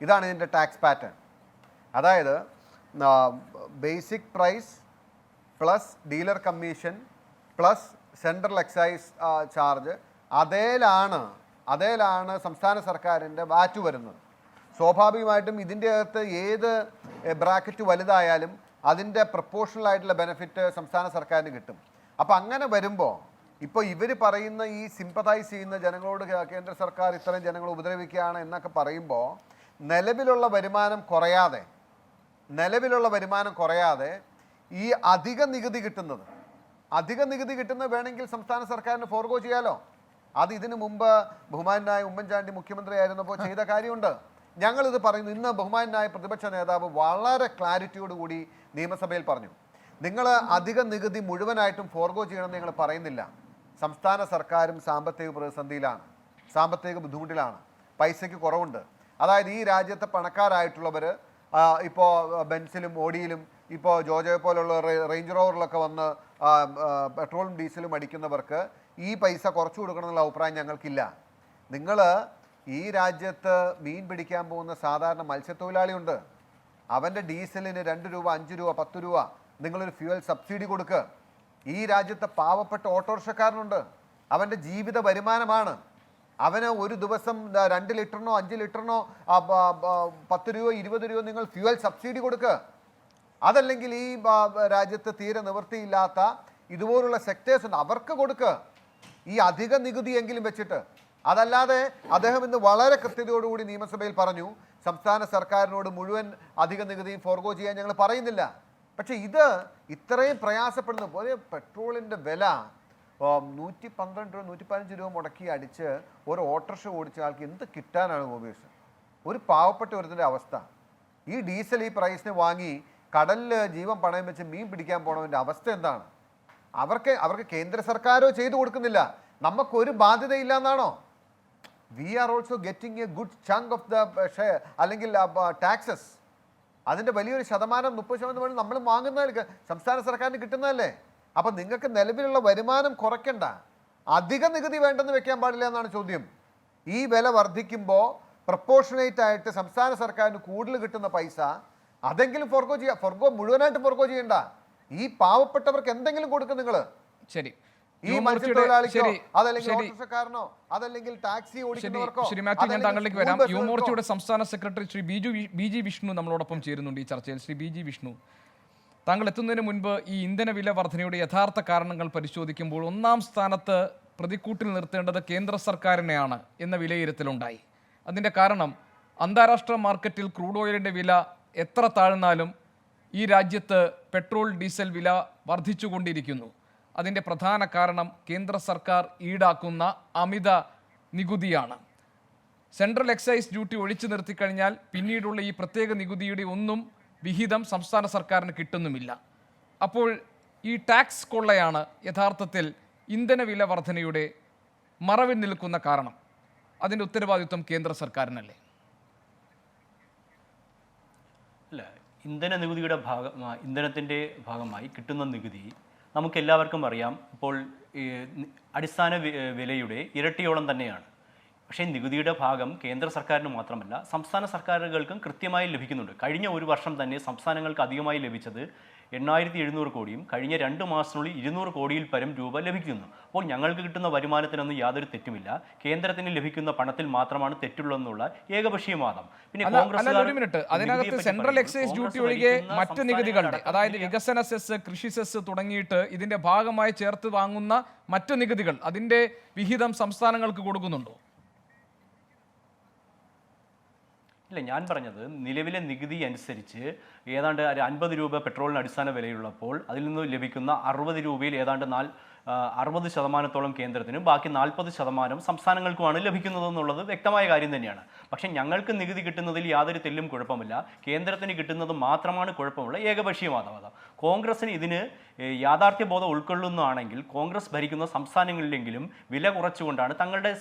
ഇതാണ് ഇതിൻ്റെ ടാക്സ് പാറ്റേൺ. അതായത് basic price plus dealer commission plus central excise charge, അതേലാണ് സംസ്ഥാന സർക്കാരിൻ്റെ വാറ്റ് വരുന്നത്. സ്വാഭാവികമായിട്ടും ഇതിൻ്റെ അകത്ത് ഏത് ബ്രാക്കറ്റ് വലുതായാലും അതിൻ്റെ പ്രൊപ്പോർഷണൽ ആയിട്ടുള്ള ബെനിഫിറ്റ് സംസ്ഥാന സർക്കാരിന് കിട്ടും. അപ്പോൾ അങ്ങനെ വരുമ്പോൾ ഇപ്പോൾ ഇവർ പറയുന്ന ഈ സിമ്പതൈസ് ചെയ്യുന്ന ജനങ്ങളോട് കേന്ദ്ര സർക്കാർ ഇത്രയും ജനങ്ങൾ ഉപദ്രവിക്കുകയാണ് എന്നൊക്കെ പറയുമ്പോൾ നിലവിലുള്ള വരുമാനം കുറയാതെ ഈ അധിക നികുതി കിട്ടുന്നത് വേണമെങ്കിൽ സംസ്ഥാന സർക്കാരിന് ഫോർഗോ ചെയ്യാലോ. അത് ഇതിനു മുമ്പ് ബഹുമാനായ ഉമ്മൻചാണ്ടി മുഖ്യമന്ത്രി ആയിരുന്നപ്പോൾ ചെയ്ത കാര്യമുണ്ട്. ഞങ്ങളിത് പറയുന്നു. ഇന്ന് ബഹുമാനായ പ്രതിപക്ഷ നേതാവ് വളരെ ക്ലാരിറ്റിയോടുകൂടി നിയമസഭയിൽ പറഞ്ഞു, നിങ്ങൾ അധിക നികുതി മുഴുവനായിട്ടും ഫോർഗോ ചെയ്യണമെന്ന് ഞങ്ങൾ പറയുന്നില്ല. സംസ്ഥാന സർക്കാരും സാമ്പത്തിക പ്രതിസന്ധിയിലാണ്, സാമ്പത്തിക ബുദ്ധിമുട്ടിലാണ്, പൈസയ്ക്ക് കുറവുണ്ട്. അതായത് ഈ രാജ്യത്തെ പണക്കാരായിട്ടുള്ളവർ ഇപ്പോൾ ബെൻസിലും ഓഡിയിലും ഇപ്പോൾ ജോജോയെ പോലുള്ള റേഞ്ച് റോവറിലൊക്കെ വന്ന് പെട്രോളും ഡീസലും അടിക്കുന്നവർക്ക് ഈ പൈസ കുറച്ച് കൊടുക്കണം എന്നുള്ള അഭിപ്രായം ഞങ്ങൾക്കില്ല. നിങ്ങൾ ഈ രാജ്യത്ത് മീൻ പിടിക്കാൻ പോകുന്ന സാധാരണ മത്സ്യത്തൊഴിലാളിയുണ്ട്. അവൻ്റെ ഡീസലിന് 2 രൂപ 5 രൂപ 10 രൂപ നിങ്ങളൊരു ഫ്യൂവൽ സബ്സിഡി കൊടുക്കുക. ഈ രാജ്യത്തെ പാവപ്പെട്ട ഓട്ടോറിക്ഷക്കാരനുണ്ട്, അവൻ്റെ ജീവിത വരുമാനമാണ്. അവന് ഒരു ദിവസം 2 ലിറ്ററിനോ 5 ലിറ്ററിനോ 10 രൂപ 20 രൂപ നിങ്ങൾ ഫ്യൂവൽ സബ്സിഡി കൊടുക്കുക. അതല്ലെങ്കിൽ ഈ രാജ്യത്ത് തീരെ നിവൃത്തിയില്ലാത്ത ഇതുപോലുള്ള സെക്ടേഴ്സ് ഉണ്ട്, അവർക്ക് കൊടുക്കുക ഈ അധിക നികുതിയെങ്കിലും വെച്ചിട്ട്. അതല്ലാതെ അദ്ദേഹം ഇന്ന് വളരെ കൃത്യതയോടുകൂടി നിയമസഭയിൽ പറഞ്ഞു, സംസ്ഥാന സർക്കാരിനോട് മുഴുവൻ അധിക നികുതിയും ഫോർഗോ ചെയ്യാൻ ഞങ്ങൾ പറയുന്നില്ല. പക്ഷേ ഇത് ഇത്രയും പ്രയാസപ്പെടുന്ന പോലെ പെട്രോളിൻ്റെ വില 112 രൂപ 115 രൂപ മുടക്കി അടിച്ച് ഒരു ഓട്ടോറിക്ഷ ഓടിച്ച ആൾക്ക് എന്ത് കിട്ടാനാണ് ഗോപികൃഷ്ണൻ? ഒരു പാവപ്പെട്ട ഒരുത്തിൻ്റെ അവസ്ഥ. ഈ ഡീസൽ ഈ പ്രൈസിന് വാങ്ങി കടലിൽ ജീവൻ പണയം വെച്ച് മീൻ പിടിക്കാൻ പോണവൻ്റെ അവസ്ഥ എന്താണ്? അവർക്ക് കേന്ദ്ര സർക്കാരോ ചെയ്തു കൊടുക്കുന്നില്ല, നമുക്കൊരു ബാധ്യതയില്ല എന്നാണോ? We are also getting a good chunk of the share, അല്ലെങ്കിൽ ടാക്സസ്. അതിൻ്റെ വലിയൊരു ശതമാനം 30% നമ്മൾ വാങ്ങുന്ന സംസ്ഥാന സർക്കാരിന് കിട്ടുന്നതല്ലേ. അപ്പം നിങ്ങൾക്ക് നിലവിലുള്ള വരുമാനം കുറയ്ക്കണ്ട, അധിക നികുതി വേണ്ടെന്ന് വെക്കാൻ പാടില്ല എന്നാണ് ചോദ്യം. ഈ വില വർദ്ധിക്കുമ്പോൾ പ്രപ്പോർഷനേറ്റ് ആയിട്ട് സംസ്ഥാന സർക്കാരിന് കൂടുതൽ കിട്ടുന്ന പൈസ അതെങ്കിലും ഫോർഗോ ചെയ്യുക. മുഴുവനായിട്ട് ഫോർഗോ ചെയ്യണ്ട. ഈ പാവപ്പെട്ടവർക്ക് എന്തെങ്കിലും കൊടുക്കും നിങ്ങൾ. ശരി. ഈ യുവമോർച്ചയുടെ മത്സ്യത്തൊഴിലാളിക്കോ ശരി, അതല്ലെങ്കിൽ ശരി. ഓട്ടോറിക്ഷക്കാരനോ അതല്ലെങ്കിൽ ടാക്സി ശരി ഓടിക്കുന്നവർക്കോ ശ്രീ മാത്യു, ഞാൻ അതല്ലെങ്കിൽ താങ്കളിലേക്ക് സ്കൂൾ വരാം. ബസ്സുകൾക്കോ യുവമോർച്ചയുടെ സംസ്ഥാന secretary Shri B G Vishnu നമ്മളോടൊപ്പം ചേരുന്നുണ്ട് ഈ ചർച്ചയിൽ. ശ്രീ ബി ജി വിഷ്ണു, താങ്കൾ എത്തുന്നതിന് മുൻപ് ഈ ഇന്ധന വില വർധനയുടെ യഥാർത്ഥ കാരണങ്ങൾ പരിശോധിക്കുമ്പോൾ ഒന്നാം സ്ഥാനത്ത് പ്രതിക്കൂട്ടിൽ നിർത്തേണ്ടത് കേന്ദ്ര സർക്കാരിനെയാണ് എന്ന വിലയിരുത്തലുണ്ടായി. അതിൻ്റെ കാരണം അന്താരാഷ്ട്ര മാർക്കറ്റിൽ ക്രൂഡ് ഓയിലിൻ്റെ വില എത്ര താഴ്ന്നാലും ഈ രാജ്യത്ത് പെട്രോൾ ഡീസൽ വില വർദ്ധിച്ചുകൊണ്ടിരിക്കുന്നു. അതിൻ്റെ പ്രധാന കാരണം കേന്ദ്ര സർക്കാർ ഈടാക്കുന്ന അമിത നികുതിയാണ്. സെൻട്രൽ എക്സൈസ് ഡ്യൂട്ടി ഒഴിച്ചു നിർത്തിക്കഴിഞ്ഞാൽ പിന്നീടുള്ള ഈ പ്രത്യേക നികുതിയുടെ ഒന്നും വിഹിതം സംസ്ഥാന സർക്കാരിന് കിട്ടുന്നുമില്ല. അപ്പോൾ ഈ ടാക്സ് കൊള്ളയാണ് യഥാർത്ഥത്തിൽ ഇന്ധന വില വർധനയുടെ മറവിൽ നിൽക്കുന്ന കാരണം. അതിൻ്റെ ഉത്തരവാദിത്വം കേന്ദ്ര സർക്കാരിനല്ലേ? അല്ല, ഇന്ധന നികുതിയുടെ ഇന്ധനത്തിൻ്റെ ഭാഗമായി കിട്ടുന്ന നികുതി നമുക്കെല്ലാവർക്കും അറിയാം. ഇപ്പോൾ അടിസ്ഥാന വിലയുടെ ഇരട്ടിയോളം തന്നെയാണ്. പക്ഷേ നികുതിയുടെ ഭാഗം കേന്ദ്ര സർക്കാരിന് മാത്രമല്ല സംസ്ഥാന സർക്കാരുകൾക്കും കൃത്യമായി ലഭിക്കുന്നുണ്ട്. കഴിഞ്ഞ ഒരു വർഷം തന്നെ സംസ്ഥാനങ്ങൾക്ക് അധികമായി ലഭിച്ചത് 8700 കോടിയും കഴിഞ്ഞ 2 മാസത്തിനുള്ളിൽ 200 കോടിയിൽ പരം രൂപ ലഭിക്കുന്നു. അപ്പോൾ ഞങ്ങൾക്ക് കിട്ടുന്ന വരുമാനത്തിനൊന്നും യാതൊരു തെറ്റുമില്ല. കേന്ദ്രത്തിന് ലഭിക്കുന്ന പണത്തിൽ മാത്രമാണ് തെറ്റുള്ളതെന്നുള്ള ഏകപക്ഷീയ വാദം. പിന്നെ ഒരു മിനിറ്റ്, അതിനകത്ത് സെൻട്രൽ എക്സൈസ് ഡ്യൂട്ടി ഒഴികെ മറ്റ് നികുതികളുടെ, അതായത് വികസന സെസ്, കൃഷി സെസ് തുടങ്ങിയിട്ട് ഇതിന്റെ ഭാഗമായി ചേർത്ത് വാങ്ങുന്ന മറ്റ് നികുതികൾ, അതിന്റെ വിഹിതം സംസ്ഥാനങ്ങൾക്ക് കൊടുക്കുന്നുണ്ടോ? ഇല്ല, ഞാൻ പറഞ്ഞത് നിലവിലെ നികുതി അനുസരിച്ച് ഏതാണ്ട് 50 രൂപ പെട്രോളിന് അടിസ്ഥാന വിലയുള്ളപ്പോൾ അതിൽ നിന്ന് ലഭിക്കുന്ന 60 രൂപയിൽ ഏതാണ്ട് 60% കേന്ദ്രത്തിനും ബാക്കി 40% സംസ്ഥാനങ്ങൾക്കുമാണ് ലഭിക്കുന്നതെന്നുള്ളത് വ്യക്തമായ കാര്യം തന്നെയാണ്. പക്ഷേ ഞങ്ങൾക്ക് നികുതി കിട്ടുന്നതിൽ യാതൊരു തെല്ലും കുഴപ്പമില്ല. കേന്ദ്രത്തിന് കിട്ടുന്നത് മാത്രമാണ് കുഴപ്പമുള്ള ഏകപക്ഷീയവാദം. കോൺഗ്രസിന് ഇതിന് യാഥാർത്ഥ്യബോധം ഉൾക്കൊള്ളുന്നതാണെങ്കിൽ കോൺഗ്രസ് ഭരിക്കുന്ന സംസ്ഥാനങ്ങളിലെങ്കിലും വില കുറച്ചുകൊണ്ടാണ് തങ്ങളുടെ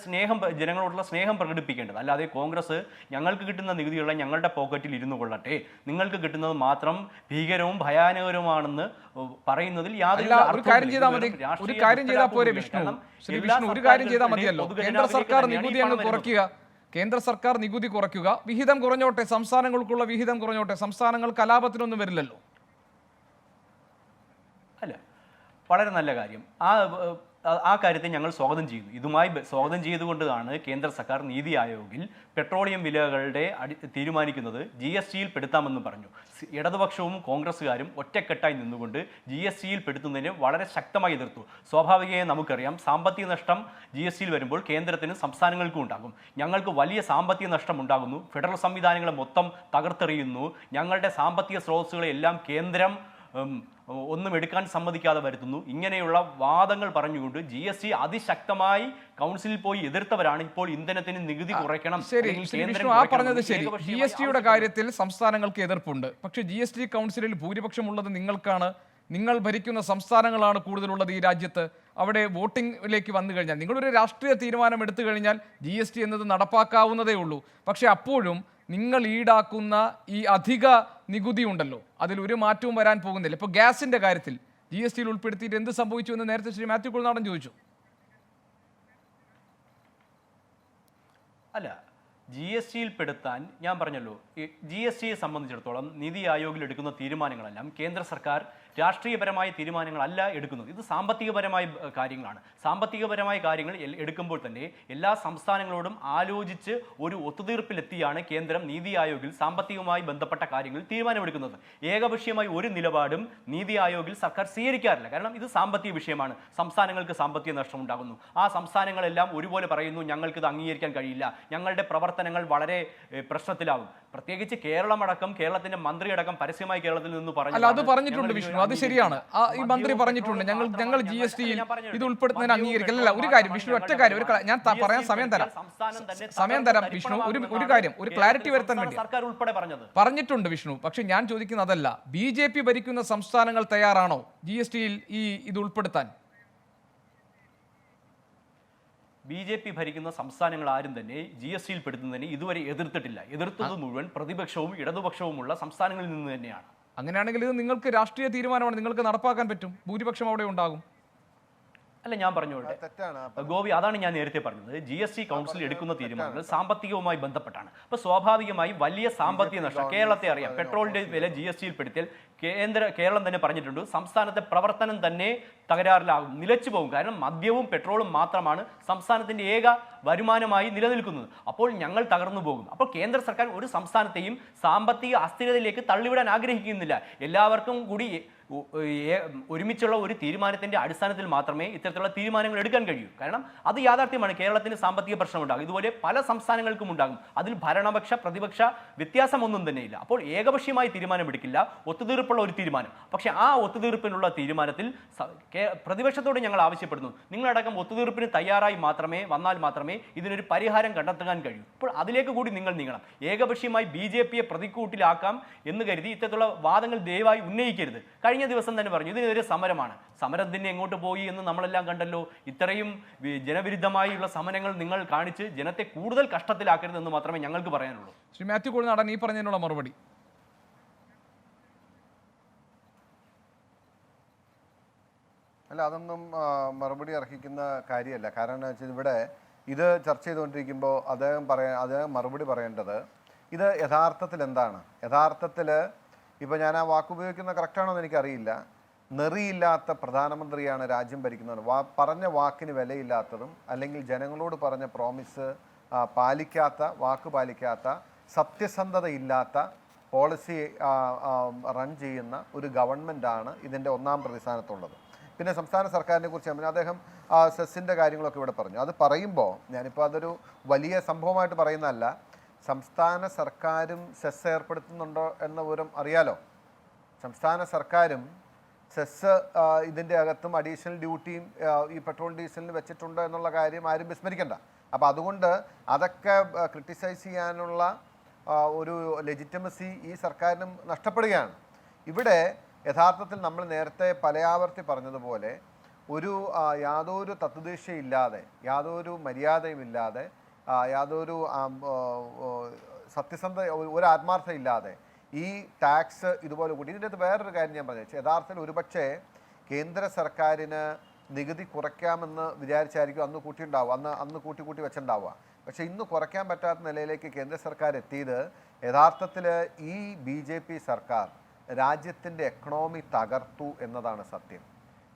ജനങ്ങളോടുള്ള സ്നേഹം പ്രകടിപ്പിക്കേണ്ടത്. അല്ലാതെ കോൺഗ്രസ് ഞങ്ങൾക്ക് കിട്ടുന്ന നികുതിയുള്ള ഞങ്ങളുടെ പോക്കറ്റിൽ ഇരുന്നു കൊള്ളട്ടെ, നിങ്ങൾക്ക് കിട്ടുന്നത് മാത്രം ഭീകരവും ഭയാനകരവുമാണെന്ന് പറയുന്നതിൽ യാതൊരു ഒരു കാര്യം ചെയ്താൽ പോരെ വിഷ്ണു? ശ്രീ വിഷ്ണു, ഒരു കാര്യം ചെയ്താൽ മതിയല്ലോ. കേന്ദ്ര സർക്കാർ നികുതി അങ്ങ് കുറയ്ക്കുക, കേന്ദ്ര സർക്കാർ നികുതി കുറയ്ക്കുക, വിഹിതം കുറഞ്ഞോട്ടെ, സംസ്ഥാനങ്ങൾക്കുള്ള വിഹിതം കുറഞ്ഞോട്ടെ, സംസ്ഥാനങ്ങൾ കലാപത്തിനൊന്നും വരില്ലല്ലോ. അല്ല, വളരെ നല്ല കാര്യം. ആ കാര്യത്തെ ഞങ്ങൾ സ്വാഗതം ചെയ്യുന്നു. ഇതുമായി സ്വാഗതം ചെയ്തുകൊണ്ടാണ് കേന്ദ്ര സർക്കാർ നീതി ആയോഗിൽ പെട്രോളിയം വിലകളുടെ തീരുമാനിക്കുന്നത് GSTയിൽ പെടുത്താമെന്ന് പറഞ്ഞു. ഇടതുപക്ഷവും കോൺഗ്രസ്സുകാരും ഒറ്റക്കെട്ടായി നിന്നുകൊണ്ട് GSTയിൽ പെടുത്തുന്നതിന് വളരെ ശക്തമായി എതിർത്തു. സ്വാഭാവികമായി നമുക്കറിയാം, സാമ്പത്തിക നഷ്ടം GSTയിൽ വരുമ്പോൾ കേന്ദ്രത്തിനും സംസ്ഥാനങ്ങൾക്കും ഉണ്ടാകും. ഞങ്ങൾക്ക് വലിയ സാമ്പത്തിക നഷ്ടം ഉണ്ടാകുന്നു. ഫെഡറൽ സംവിധാനങ്ങളെ മൊത്തം തകർത്തെറിയുന്നു. ഞങ്ങളുടെ സാമ്പത്തിക സ്രോതസ്സുകളെല്ലാം കേന്ദ്രം ഒന്നും എടുക്കാൻ സമ്മതിക്കാതെ വരുത്തുന്നു. ഇങ്ങനെയുള്ള വാദങ്ങൾ പറഞ്ഞുകൊണ്ട് GST അതിശക്തമായി കൗൺസിലിൽ പോയി എതിർത്തവരാണ് ഇപ്പോൾ ഇന്ധനത്തിന് നികുതി കുറയ്ക്കണം. ശരി, പറഞ്ഞത് ശരി. GSTയുടെ കാര്യത്തിൽ സംസ്ഥാനങ്ങൾക്ക് എതിർപ്പുണ്ട്. പക്ഷേ GST കൗൺസിലിൽ ഭൂരിപക്ഷമുള്ളത് നിങ്ങൾക്കാണ്. നിങ്ങൾ ഭരിക്കുന്ന സംസ്ഥാനങ്ങളാണ് കൂടുതലുള്ളത് ഈ രാജ്യത്ത്. അവിടെ വോട്ടിങ്ങിലേക്ക് വന്നു കഴിഞ്ഞാൽ നിങ്ങളൊരു രാഷ്ട്രീയ തീരുമാനം എടുത്തു കഴിഞ്ഞാൽ GST എന്നത് നടപ്പാക്കാവുന്നതേ ഉള്ളൂ. പക്ഷേ അപ്പോഴും നിങ്ങൾ ഈടാക്കുന്ന ഈ അധിക നികുതി ഉണ്ടല്ലോ, അതിൽ ഒരു മാറ്റവും വരാൻ പോകുന്നില്ല. ഇപ്പോൾ ഗ്യാസിന്റെ കാര്യത്തിൽ GSTയിൽ ഉൾപ്പെടുത്തിയിട്ട് എന്ത് സംഭവിച്ചു എന്ന് നേരത്തെ ശ്രീ മാത്യു കുളനാടൻ ചോദിച്ചു. അല്ല, GSTയിൽ പെടുത്താൻ ഞാൻ പറഞ്ഞല്ലോ, GSTയെ സംബന്ധിച്ചിടത്തോളം നീതി ആയോഗിൽ എടുക്കുന്ന തീരുമാനങ്ങളെല്ലാം കേന്ദ്ര സർക്കാർ രാഷ്ട്രീയപരമായ തീരുമാനങ്ങളല്ല എടുക്കുന്നത്. ഇത് സാമ്പത്തികപരമായ കാര്യങ്ങളാണ്. സാമ്പത്തികപരമായ കാര്യങ്ങൾ എടുക്കുമ്പോൾ തന്നെ എല്ലാ സംസ്ഥാനങ്ങളോടും ആലോചിച്ച് ഒരു ഒത്തുതീർപ്പിലെത്തിയാണ് കേന്ദ്രം നീതി ആയോഗിൽ സാമ്പത്തികവുമായി ബന്ധപ്പെട്ട കാര്യങ്ങളിൽ തീരുമാനമെടുക്കുന്നത്. ഏകപക്ഷീയമായി ഒരു നിലപാടും നീതി ആയോഗിൽ സർക്കാർ സ്വീകരിക്കാറില്ല. കാരണം ഇത് സാമ്പത്തിക വിഷയമാണ്. സംസ്ഥാനങ്ങൾക്ക് സാമ്പത്തിക നഷ്ടം ഉണ്ടാകുന്നു. ആ സംസ്ഥാനങ്ങളെല്ലാം ഒരുപോലെ പറയുന്നു, ഞങ്ങൾക്കിത് അംഗീകരിക്കാൻ കഴിയില്ല, ഞങ്ങളുടെ പ്രവർത്തനങ്ങൾ വളരെ പ്രശ്നത്തിലാവും. പ്രത്യേകിച്ച് കേരളമടക്കം, കേരളത്തിന്റെ മന്ത്രിയടക്കം പരസ്യമായി കേരളത്തിൽ നിന്ന് പറഞ്ഞു. അത് പറഞ്ഞിട്ടുണ്ട് വിഷ്ണു, അത് ശരിയാണ്. ഈ മന്ത്രി പറഞ്ഞിട്ടുണ്ട്, ഞങ്ങൾ GSTയിൽ ഇത് ഉൾപ്പെടുത്തുന്നതിന് അംഗീകരിക്കില്ല. ഒരു കാര്യം വിഷ്ണു, ഒറ്റ കാര്യം ഞാൻ പറയാൻ സമയം തരാം വിഷ്ണു. ഒരു കാര്യം, ഒരു ക്ലാരിറ്റി വരുത്താൻ വേണ്ടി സർക്കാർ ഉൾപ്പെടെ പറഞ്ഞിട്ടുണ്ട് വിഷ്ണു. പക്ഷെ ഞാൻ ചോദിക്കുന്നത് അതല്ല, BJP ഭരിക്കുന്ന സംസ്ഥാനങ്ങൾ തയ്യാറാണോ GSTയിൽ ഇത് ഉൾപ്പെടുത്താൻ? BJP ഭരിക്കുന്ന സംസ്ഥാനങ്ങൾ ആരും തന്നെ GSTയിൽ പെടുത്തുന്നതിന് ഇതുവരെ എതിർത്തിട്ടില്ല. എതിർത്തത് മുഴുവൻ പ്രതിപക്ഷവും ഇടതുപക്ഷവുമുള്ള സംസ്ഥാനങ്ങളിൽ നിന്ന് തന്നെയാണ്. അങ്ങനെയാണെങ്കിൽ ഇത് നിങ്ങൾക്ക് രാഷ്ട്രീയ തീരുമാനമാണ്, നിങ്ങൾക്ക് നടപ്പാക്കാൻ പറ്റും, ഭൂരിപക്ഷം അവിടെ ഉണ്ടാകും. അല്ല, ഞാൻ പറഞ്ഞോട്ടെ തെറ്റാണ്. ഗോപി, അതാണ് ഞാൻ നേരത്തെ പറഞ്ഞത്. GST കൗൺസിൽ എടുക്കുന്ന തീരുമാനങ്ങൾ സാമ്പത്തികവുമായി ബന്ധപ്പെട്ടാണ്. അപ്പോൾ സ്വാഭാവികമായും വലിയ സാമ്പത്തിക നഷ്ടം കേരളത്തെ അറിയാം. പെട്രോളിന്റെ വില GSTയിൽ പെടുത്തിയാൽ കേരളം തന്നെ പറഞ്ഞിട്ടുണ്ട്, സംസ്ഥാനത്തെ പ്രവർത്തനം തന്നെ തകരാറിലാകും, നിലച്ചു പോകും. കാരണം മദ്യവും പെട്രോളും മാത്രമാണ് സംസ്ഥാനത്തിന്റെ ഏക വരുമാനമായി നിലനിൽക്കുന്നത്. അപ്പോൾ ഞങ്ങൾ തകർന്നു പോകും. അപ്പോൾ കേന്ദ്ര സർക്കാർ ഒരു സംസ്ഥാനത്തെയും സാമ്പത്തിക അസ്ഥിരതയിലേക്ക് തള്ളിവിടാൻ ആഗ്രഹിക്കുന്നില്ല. എല്ലാവർക്കും കൂടി ഒരുമിച്ചുള്ള ഒരു തീരുമാനത്തിന്റെ അടിസ്ഥാനത്തിൽ മാത്രമേ ഇത്തരത്തിലുള്ള തീരുമാനങ്ങൾ എടുക്കാൻ കഴിയൂ. കാരണം അത് യാഥാർത്ഥ്യമാണ്. കേരളത്തിന് സാമ്പത്തിക പ്രശ്നമുണ്ടാകും, ഇതുപോലെ പല സംസ്ഥാനങ്ങൾക്കും ഉണ്ടാകും. അതിൽ ഭരണപക്ഷ പ്രതിപക്ഷ വ്യത്യാസമൊന്നും തന്നെയില്ല. അപ്പോൾ ഏകപക്ഷീയമായി തീരുമാനമെടുക്കില്ല, ഒത്തുതീർപ്പുള്ള ഒരു തീരുമാനം. പക്ഷേ ആ ഒത്തുതീർപ്പിനുള്ള തീരുമാനത്തിൽ പ്രതിപക്ഷത്തോട് ഞങ്ങൾ ആവശ്യപ്പെടുന്നു, നിങ്ങളടക്കം ഒത്തുതീർപ്പിന് തയ്യാറായി വന്നാൽ മാത്രമേ ഇതിനൊരു പരിഹാരം കണ്ടെത്താൻ കഴിയൂ. അപ്പോൾ അതിലേക്ക് കൂടി നിങ്ങൾ നീങ്ങണം. ഏകപക്ഷീയമായി BJPയെ പ്രതിക്കൂട്ടിലാക്കാം എന്ന് കരുതി ഇത്തരത്തിലുള്ള വാദങ്ങൾ ദയവായി ഉന്നയിക്കരുത്. കഴിഞ്ഞ ദിവസം തന്നെ പറഞ്ഞു ഇതിനെതിരെ സമരമാണ്. സമരം തന്നെ എങ്ങോട്ട് പോയി എന്ന് നമ്മളെല്ലാം കണ്ടല്ലോ. ഇത്രയും ജനവിരുദ്ധമായുള്ള സമരങ്ങൾ നിങ്ങൾ കാണിച്ച് ജനത്തെ കൂടുതൽ കഷ്ടത്തിലാക്കരുതെന്ന് മാത്രമേ ഞങ്ങൾക്ക് പറയാനുള്ളൂ. ശ്രീ മാത്യു കുഴൽനാടൻ, ഈ പറഞ്ഞതിനുള്ള മറുപടി. അല്ല, അതൊന്നും മറുപടി അർഹിക്കുന്ന കാര്യമല്ല. കാരണം എന്താ വെച്ചാൽ ഇവിടെ ഇത് ചർച്ച ചെയ്തുകൊണ്ടിരിക്കുമ്പോൾ അദ്ദേഹം മറുപടി പറയേണ്ടത് ഇത് യഥാർത്ഥത്തിൽ എന്താണ്. യഥാർത്ഥത്തിൽ ഇപ്പോൾ ഞാൻ ആ വാക്ക് ഉപയോഗിക്കുന്നത് കറക്റ്റാണോ എന്ന് എനിക്കറിയില്ല. നെറിയില്ലാത്ത പ്രധാനമന്ത്രിയാണ് രാജ്യം ഭരിക്കുന്നത്. പറഞ്ഞ വാക്കിന് വിലയില്ലാത്തതും അല്ലെങ്കിൽ ജനങ്ങളോട് പറഞ്ഞ പ്രോമിസ് വാക്ക് പാലിക്കാത്ത സത്യസന്ധതയില്ലാത്ത പോളിസി റൺ ചെയ്യുന്ന ഒരു ഗവൺമെൻറ്റാണ് ഇതിൻ്റെ ഒന്നാം പ്രതിസ്ഥാനത്തുള്ളത്. പിന്നെ സംസ്ഥാന സർക്കാരിനെ കുറിച്ച് അദ്ദേഹം സെസ്സിൻ്റെ കാര്യങ്ങളൊക്കെ ഇവിടെ പറഞ്ഞു. അത് പറയുമ്പോൾ ഞാനിപ്പോൾ അതൊരു വലിയ സംഭവമായിട്ട് പറയുന്നതല്ല. സംസ്ഥാന സർക്കാരും സെസ് ഏർപ്പെടുത്തുന്നുണ്ടോ എന്ന വിവരം അറിയാലോ. സംസ്ഥാന സർക്കാരും സെസ് ഇതിൻ്റെ അകത്തും അഡീഷണൽ ഡ്യൂട്ടിയും ഈ പെട്രോൾ ഡീസലിന് വെച്ചിട്ടുണ്ട് എന്നുള്ള കാര്യം ആരും വിസ്മരിക്കണ്ട. അപ്പോൾ അതുകൊണ്ട് അതൊക്കെ ക്രിട്ടിസൈസ് ചെയ്യാനുള്ള ഒരു ലെജിറ്റമസി ഈ സർക്കാരിനും നഷ്ടപ്പെടുകയാണ്. ഇവിടെ യഥാർത്ഥത്തിൽ നമ്മൾ നേരത്തെ പലയാവർത്തി പറഞ്ഞതുപോലെ യാതൊരു തത്വദീക്ഷയില്ലാതെ, യാതൊരു മര്യാദയുമില്ലാതെ, യാതൊരു സത്യസന്ധത, ഒരു ആത്മാർത്ഥത ഇല്ലാതെ ഈ ടാക്സ് ഇതുപോലെ കൂട്ടി. ഇതിൻ്റെ വേറൊരു കാര്യം ഞാൻ പറഞ്ഞു, യഥാർത്ഥത്തിൽ ഒരുപക്ഷെ കേന്ദ്ര സർക്കാരിന് നികുതി കുറയ്ക്കാമെന്ന് വിചാരിച്ചായിരിക്കും അന്ന് കൂട്ടിയിട്ടുണ്ടാവുക, അന്ന് കൂട്ടി വെച്ചിട്ടുണ്ടാവുക. പക്ഷേ ഇന്ന് കുറയ്ക്കാൻ പറ്റാത്ത നിലയിലേക്ക് കേന്ദ്ര സർക്കാർ എത്തിയത് യഥാർത്ഥത്തിൽ ഈ BJP സർക്കാർ രാജ്യത്തിൻ്റെ എക്കണോമി തകർത്തു എന്നതാണ് സത്യം.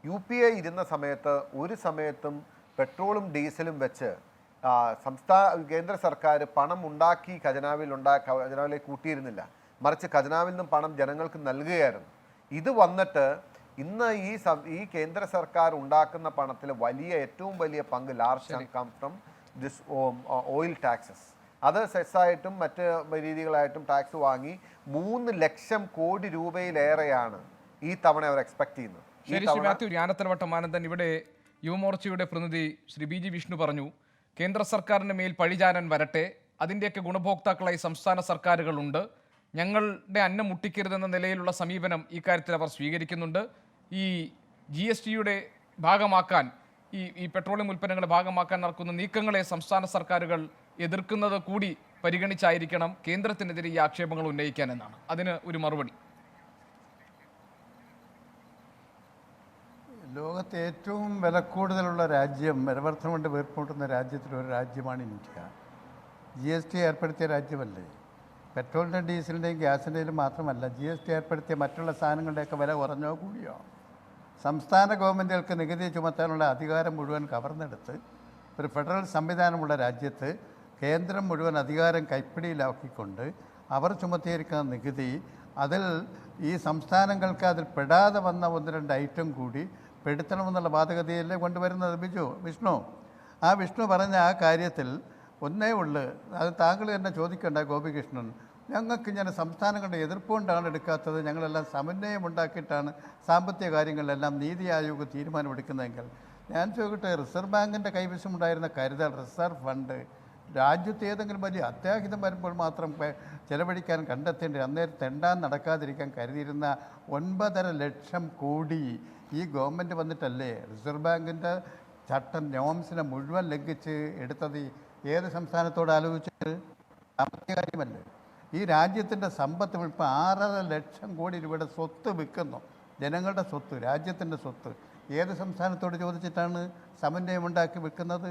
UPA ഇരുന്ന സമയത്ത് ഒരു സമയത്തും പെട്രോളും ഡീസലും വെച്ച് കേന്ദ്ര സർക്കാർ പണം ഉണ്ടാക്കി ഖജനാവിലേക്ക് കൂട്ടിയിരുന്നില്ല. മറിച്ച് ഖജനാവിൽ നിന്നും പണം ജനങ്ങൾക്ക് നൽകുകയായിരുന്നു. ഇത് വന്നിട്ട് ഇന്ന് ഈ കേന്ദ്ര സർക്കാർ ഉണ്ടാക്കുന്ന പണത്തിൽ ഏറ്റവും വലിയ പങ്ക് large chunk come from this oil taxes. അത് സെസ്സായിട്ടും മറ്റ് രീതികളായിട്ടും ടാക്സ് വാങ്ങി 3 ലക്ഷം കോടി രൂപയിലേറെയാണ് ഈ തവണ അവർ എക്സ്പെക്ട് ചെയ്യുന്നത്. ശരി ശ്രീ മാത്യു. ജ്ഞാനത്തലവട്ടം ആനന്ദൻ, ഇവിടെ യുവമോർച്ചയുടെ പ്രതിനിധി ശ്രീ BG വിഷ്ണു പറഞ്ഞു, കേന്ദ്ര സർക്കാരിന് മേൽ പഴിചാരൻ വരട്ടെ, അതിൻ്റെയൊക്കെ ഗുണഭോക്താക്കളായി സംസ്ഥാന സർക്കാരുകളുണ്ട്, ഞങ്ങളുടെ അന്നം മുട്ടിക്കരുതെന്ന നിലയിലുള്ള സമീപനം ഈ കാര്യത്തിൽ അവർ സ്വീകരിക്കുന്നുണ്ട്. ഈ GSTയുടെ ഭാഗമാക്കാൻ, ഈ പെട്രോളിയം ഉൽപ്പന്നങ്ങളുടെ ഭാഗമാക്കാൻ നടക്കുന്ന നീക്കങ്ങളെ സംസ്ഥാന സർക്കാരുകൾ എതിർക്കുന്നത് കൂടി പരിഗണിച്ചായിരിക്കണം കേന്ദ്രത്തിനെതിരെ ഈ ആക്ഷേപങ്ങൾ ഉന്നയിക്കാൻ എന്നാണ്. അതിന് ഒരു മറുപടി. ലോകത്തെ ഏറ്റവും വില കൂടുതലുള്ള രാജ്യം, വിലവർദ്ധന കൊണ്ട് വീർപ്പുമുട്ടുന്ന രാജ്യത്തിലൊരു രാജ്യമാണ് ഇന്ത്യ. GST ഏർപ്പെടുത്തിയ രാജ്യമല്ലേ. പെട്രോളിൻ്റെയും ഡീസലിൻ്റെയും ഗ്യാസിൻ്റെയും മാത്രമല്ല, GST ഏർപ്പെടുത്തിയ മറ്റുള്ള സാധനങ്ങളുടെയൊക്കെ വില കുറഞ്ഞോ കൂടിയോ. സംസ്ഥാന ഗവൺമെൻറ്റുകൾക്ക് നികുതി ചുമത്താനുള്ള അധികാരം മുഴുവൻ കവർന്നെടുത്ത് ഒരു ഫെഡറൽ സംവിധാനമുള്ള രാജ്യത്ത് കേന്ദ്രം മുഴുവൻ അധികാരം കൈപ്പിടിയിലാക്കിക്കൊണ്ട് അവർ ചുമത്തിയിരിക്കുന്ന നികുതി, അതിൽ ഈ സംസ്ഥാനങ്ങൾക്ക് അതിൽ പെടാതെ വന്ന 1-2 ഐറ്റം കൂടി പെടുത്തണമെന്നുള്ള ബാധകതയല്ലേ കൊണ്ടുവരുന്നത് വിഷ്ണു. ആ വിഷ്ണു പറഞ്ഞ ആ കാര്യത്തിൽ ഒന്നേ ഉള്ളു, അത് താങ്കൾ തന്നെ ചോദിക്കേണ്ട ഗോപികൃഷ്ണൻ. ഞങ്ങൾക്ക് ഇങ്ങനെ സംസ്ഥാനങ്ങളുടെ എതിർപ്പുകൊണ്ടാണ് എടുക്കാത്തത്, ഞങ്ങളെല്ലാം സമന്വയം ഉണ്ടാക്കിയിട്ടാണ് സാമ്പത്തിക കാര്യങ്ങളിലെല്ലാം നീതി ആയോഗ് തീരുമാനമെടുക്കുന്നതെങ്കിൽ ഞാൻ ചോദിക്കട്ടെ, റിസർവ് ബാങ്കിൻ്റെ കൈവശമുണ്ടായിരുന്ന കരുതൽ റിസർവ് ഫണ്ട് രാജ്യത്ത് ഏതെങ്കിലും വലിയ അത്യാഹിതം വരുമ്പോൾ മാത്രം ചെലവഴിക്കാൻ കണ്ടെത്തേണ്ടി അന്നേരം തെണ്ടാൻ നടക്കാതിരിക്കാൻ കരുതിയിരുന്ന 9.5 ലക്ഷം കോടി ഈ ഗവൺമെൻറ് വന്നിട്ടല്ലേ റിസർവ് ബാങ്കിൻ്റെ ചട്ടം നോംസിനെ മുഴുവൻ ലംഘിച്ച് എടുത്തത്? ഏത് സംസ്ഥാനത്തോട് ആലോചിച്ചത്? സാമ്പത്തിക കാര്യമല്ലേ. ഈ രാജ്യത്തിൻ്റെ സമ്പത്ത് ഇപ്പോൾ 6.5 ലക്ഷം കോടി രൂപയുടെ സ്വത്ത് വിൽക്കുന്നു. ജനങ്ങളുടെ സ്വത്ത്, രാജ്യത്തിൻ്റെ സ്വത്ത്. ഏത് സംസ്ഥാനത്തോട് ചോദിച്ചിട്ടാണ് സമന്വയം ഉണ്ടാക്കി വെക്കുന്നത്?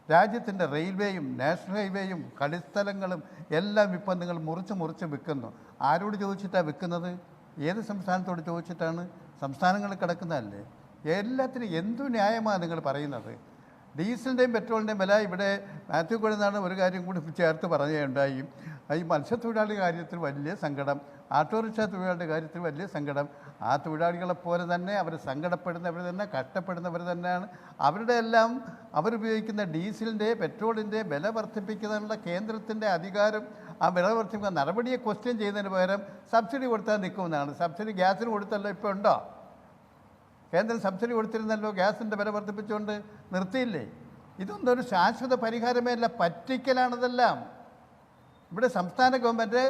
രാജ്യത്തിൻ്റെ റെയിൽവേയും നാഷണൽ ഹൈവേയും കളിസ്ഥലങ്ങളും എല്ലാം ഇപ്പം നിങ്ങൾ മുറിച്ച് വിൽക്കുന്നു. ആരോട് ചോദിച്ചിട്ടാണ് വിൽക്കുന്നത്? ഏത് സംസ്ഥാനത്തോട് ചോദിച്ചിട്ടാണ്? സംസ്ഥാനങ്ങൾ കിടക്കുന്നതല്ലേ? എല്ലാത്തിനും എന്തു ന്യായമാണ് നിങ്ങൾ പറയുന്നത്? ഡീസലിൻ്റെയും പെട്രോളിൻ്റെയും വില ഇവിടെ മാത്യു കൊഴുന്നാണ് ഒരു കാര്യം കൂടി ചേർത്ത് പറയുകയുണ്ടായി. ഈ മത്സ്യത്തൊഴിലാളി കാര്യത്തിൽ വലിയ സങ്കടം, ഓട്ടോറിക്ഷ തൊഴിലാളിയുടെ കാര്യത്തിൽ വലിയ സങ്കടം. ആ തൊഴിലാളികളെപ്പോലെ തന്നെ അവർ സങ്കടപ്പെടുന്നവർ തന്നെ, കഷ്ടപ്പെടുന്നവർ തന്നെയാണ്. അവരുടെ എല്ലാം അവരുപയോഗിക്കുന്ന ഡീസലിൻ്റെ പെട്രോളിൻ്റെ വില വർദ്ധിപ്പിക്കുന്നതിനുള്ള കേന്ദ്രത്തിൻ്റെ അധികാരം, ആ വില വർദ്ധിപ്പിക്കുന്ന നടപടിയെ ക്വസ്റ്റ്യൻ ചെയ്യുന്നതിന് പകരം സബ്സിഡി കൊടുത്താൽ നിൽക്കുമെന്നാണ്. സബ്സിഡി ഗ്യാസിന് കൊടുത്തല്ലോ, ഇപ്പോൾ ഉണ്ടോ? കേന്ദ്രം സബ്സിഡി കൊടുത്തിരുന്നല്ലോ, ഗ്യാസിൻ്റെ വില വർദ്ധിപ്പിച്ചുകൊണ്ട് നിർത്തിയില്ലേ? ഇതൊന്നും ഒരു ശാശ്വത പരിഹാരമേ അല്ല, പറ്റിക്കലാണിതെല്ലാം. ഇവിടെ സംസ്ഥാന ഗവൺമെൻറ്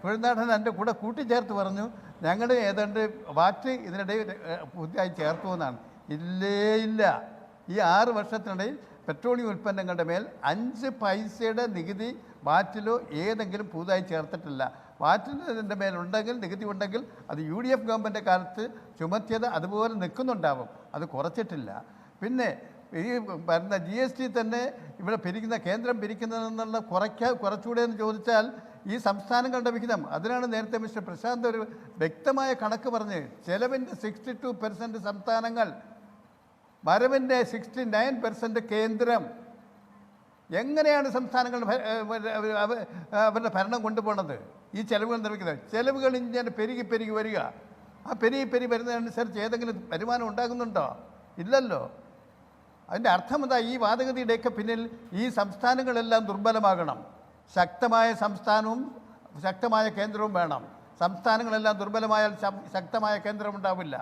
കുഴനാടൻ എൻ്റെ കൂടെ കൂട്ടിച്ചേർത്ത് പറഞ്ഞു, ഞങ്ങൾ ഏതാണ്ട് വാറ്റ് ഇതിനിടയിൽ പുതിയതായി ചേർത്തു എന്നാണ്. ഇല്ല. ഈ 6 വർഷത്തിനിടയിൽ പെട്രോളിയം ഉൽപ്പന്നങ്ങളുടെ മേൽ 5 പൈസയുടെ നികുതി വാറ്റിലോ ഏതെങ്കിലും പുതുതായി ചേർത്തിട്ടില്ല. വാറ്റിൻ്റെ മേലുണ്ടെങ്കിൽ, നികുതി ഉണ്ടെങ്കിൽ അത് UDF ഗവൺമെൻറ് കാലത്ത് ചുമത്തിയത് അതുപോലെ നിൽക്കുന്നുണ്ടാവും, അത് കുറച്ചിട്ടില്ല. പിന്നെ ഈ വരുന്ന GST തന്നെ ഇവിടെ പിരിക്കുന്ന, കേന്ദ്രം പിരിക്കുന്നതെന്നുള്ള കുറച്ചുകൂടെ എന്ന് ചോദിച്ചാൽ ഈ സംസ്ഥാനങ്ങളുടെ വിഹിതം, അതിനാണ് നേരത്തെ മിസ്റ്റർ പ്രശാന്ത് ഒരു വ്യക്തമായ കണക്ക് പറഞ്ഞ്, ചെലവിൻ്റെ 62% സംസ്ഥാനങ്ങൾ, വരവിൻ്റെ 69% കേന്ദ്രം. എങ്ങനെയാണ് സംസ്ഥാനങ്ങൾ അവരുടെ ഭരണം കൊണ്ടുപോകുന്നത്? ഈ ചെലവുകൾ നിർമ്മിക്കുന്നത്, ചെലവുകൾ ഇങ്ങനെ പെരുകി വരിക. ആ പെരുകി വരുന്നതനുസരിച്ച് ഏതെങ്കിലും വരുമാനം ഉണ്ടാകുന്നുണ്ടോ? ഇല്ലല്ലോ. അതിൻ്റെ അർത്ഥം എന്താ? ഈ വാദഗതിയുടെയൊക്കെ പിന്നിൽ ഈ സംസ്ഥാനങ്ങളെല്ലാം ദുർബലമാകണം. ശക്തമായ സംസ്ഥാനവും ശക്തമായ കേന്ദ്രവും വേണം. സംസ്ഥാനങ്ങളെല്ലാം ദുർബലമായാൽ ശക്തമായ കേന്ദ്രം ഉണ്ടാവില്ല.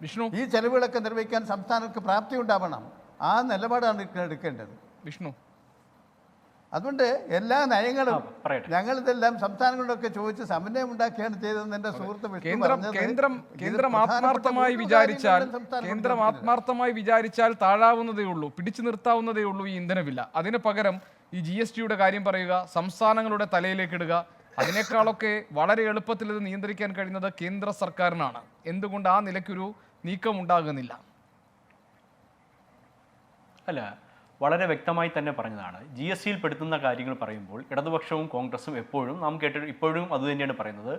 വിഷ്ണു, ഈ ചെലവുകളൊക്കെ നിർവഹിക്കാൻ സംസ്ഥാനങ്ങൾക്ക് പ്രാപ്തി ഉണ്ടാവണം. ആ നിലപാടാണ് എടുക്കേണ്ടത്. വിഷ്ണു, അതുകൊണ്ട് എല്ലാ നയങ്ങളും ഞങ്ങളിതെല്ലാം സംസ്ഥാനങ്ങളൊക്കെ ചോദിച്ച് സമന്വയം ഉണ്ടാക്കിയാണ് ചെയ്തതെന്ന് എൻ്റെ സുഹൃത്ത് കേന്ദ്രം ആത്മാർത്ഥമായി വിചാരിച്ചാൽ താഴാവുന്നതേ ഉള്ളൂ, പിടിച്ചു നിർത്താവുന്നതേ ഉള്ളൂ ഈ ഇന്ധനവില. അതിന് പകരം ഈ GSTയുടെ കാര്യം പറയുക, സംസ്ഥാനങ്ങളുടെ തലയിലേക്ക് ഇടുക, അതിനേക്കാളൊക്കെ വളരെ എളുപ്പത്തിൽ ഇത് നിയന്ത്രിക്കാൻ കഴിയുന്നത് കേന്ദ്ര സർക്കാരിനാണ്. എന്തുകൊണ്ട് ആ നിലയ്ക്കൊരു നീക്കം ഉണ്ടാകുന്നില്ല? അല്ല, വളരെ വ്യക്തമായി തന്നെ പറഞ്ഞതാണ്. GSTയിൽ പെടുത്തുന്ന കാര്യങ്ങൾ പറയുമ്പോൾ ഇടതുപക്ഷവും കോൺഗ്രസും എപ്പോഴും ഇപ്പോഴും അതുതന്നെയാണ് പറയുന്നത്.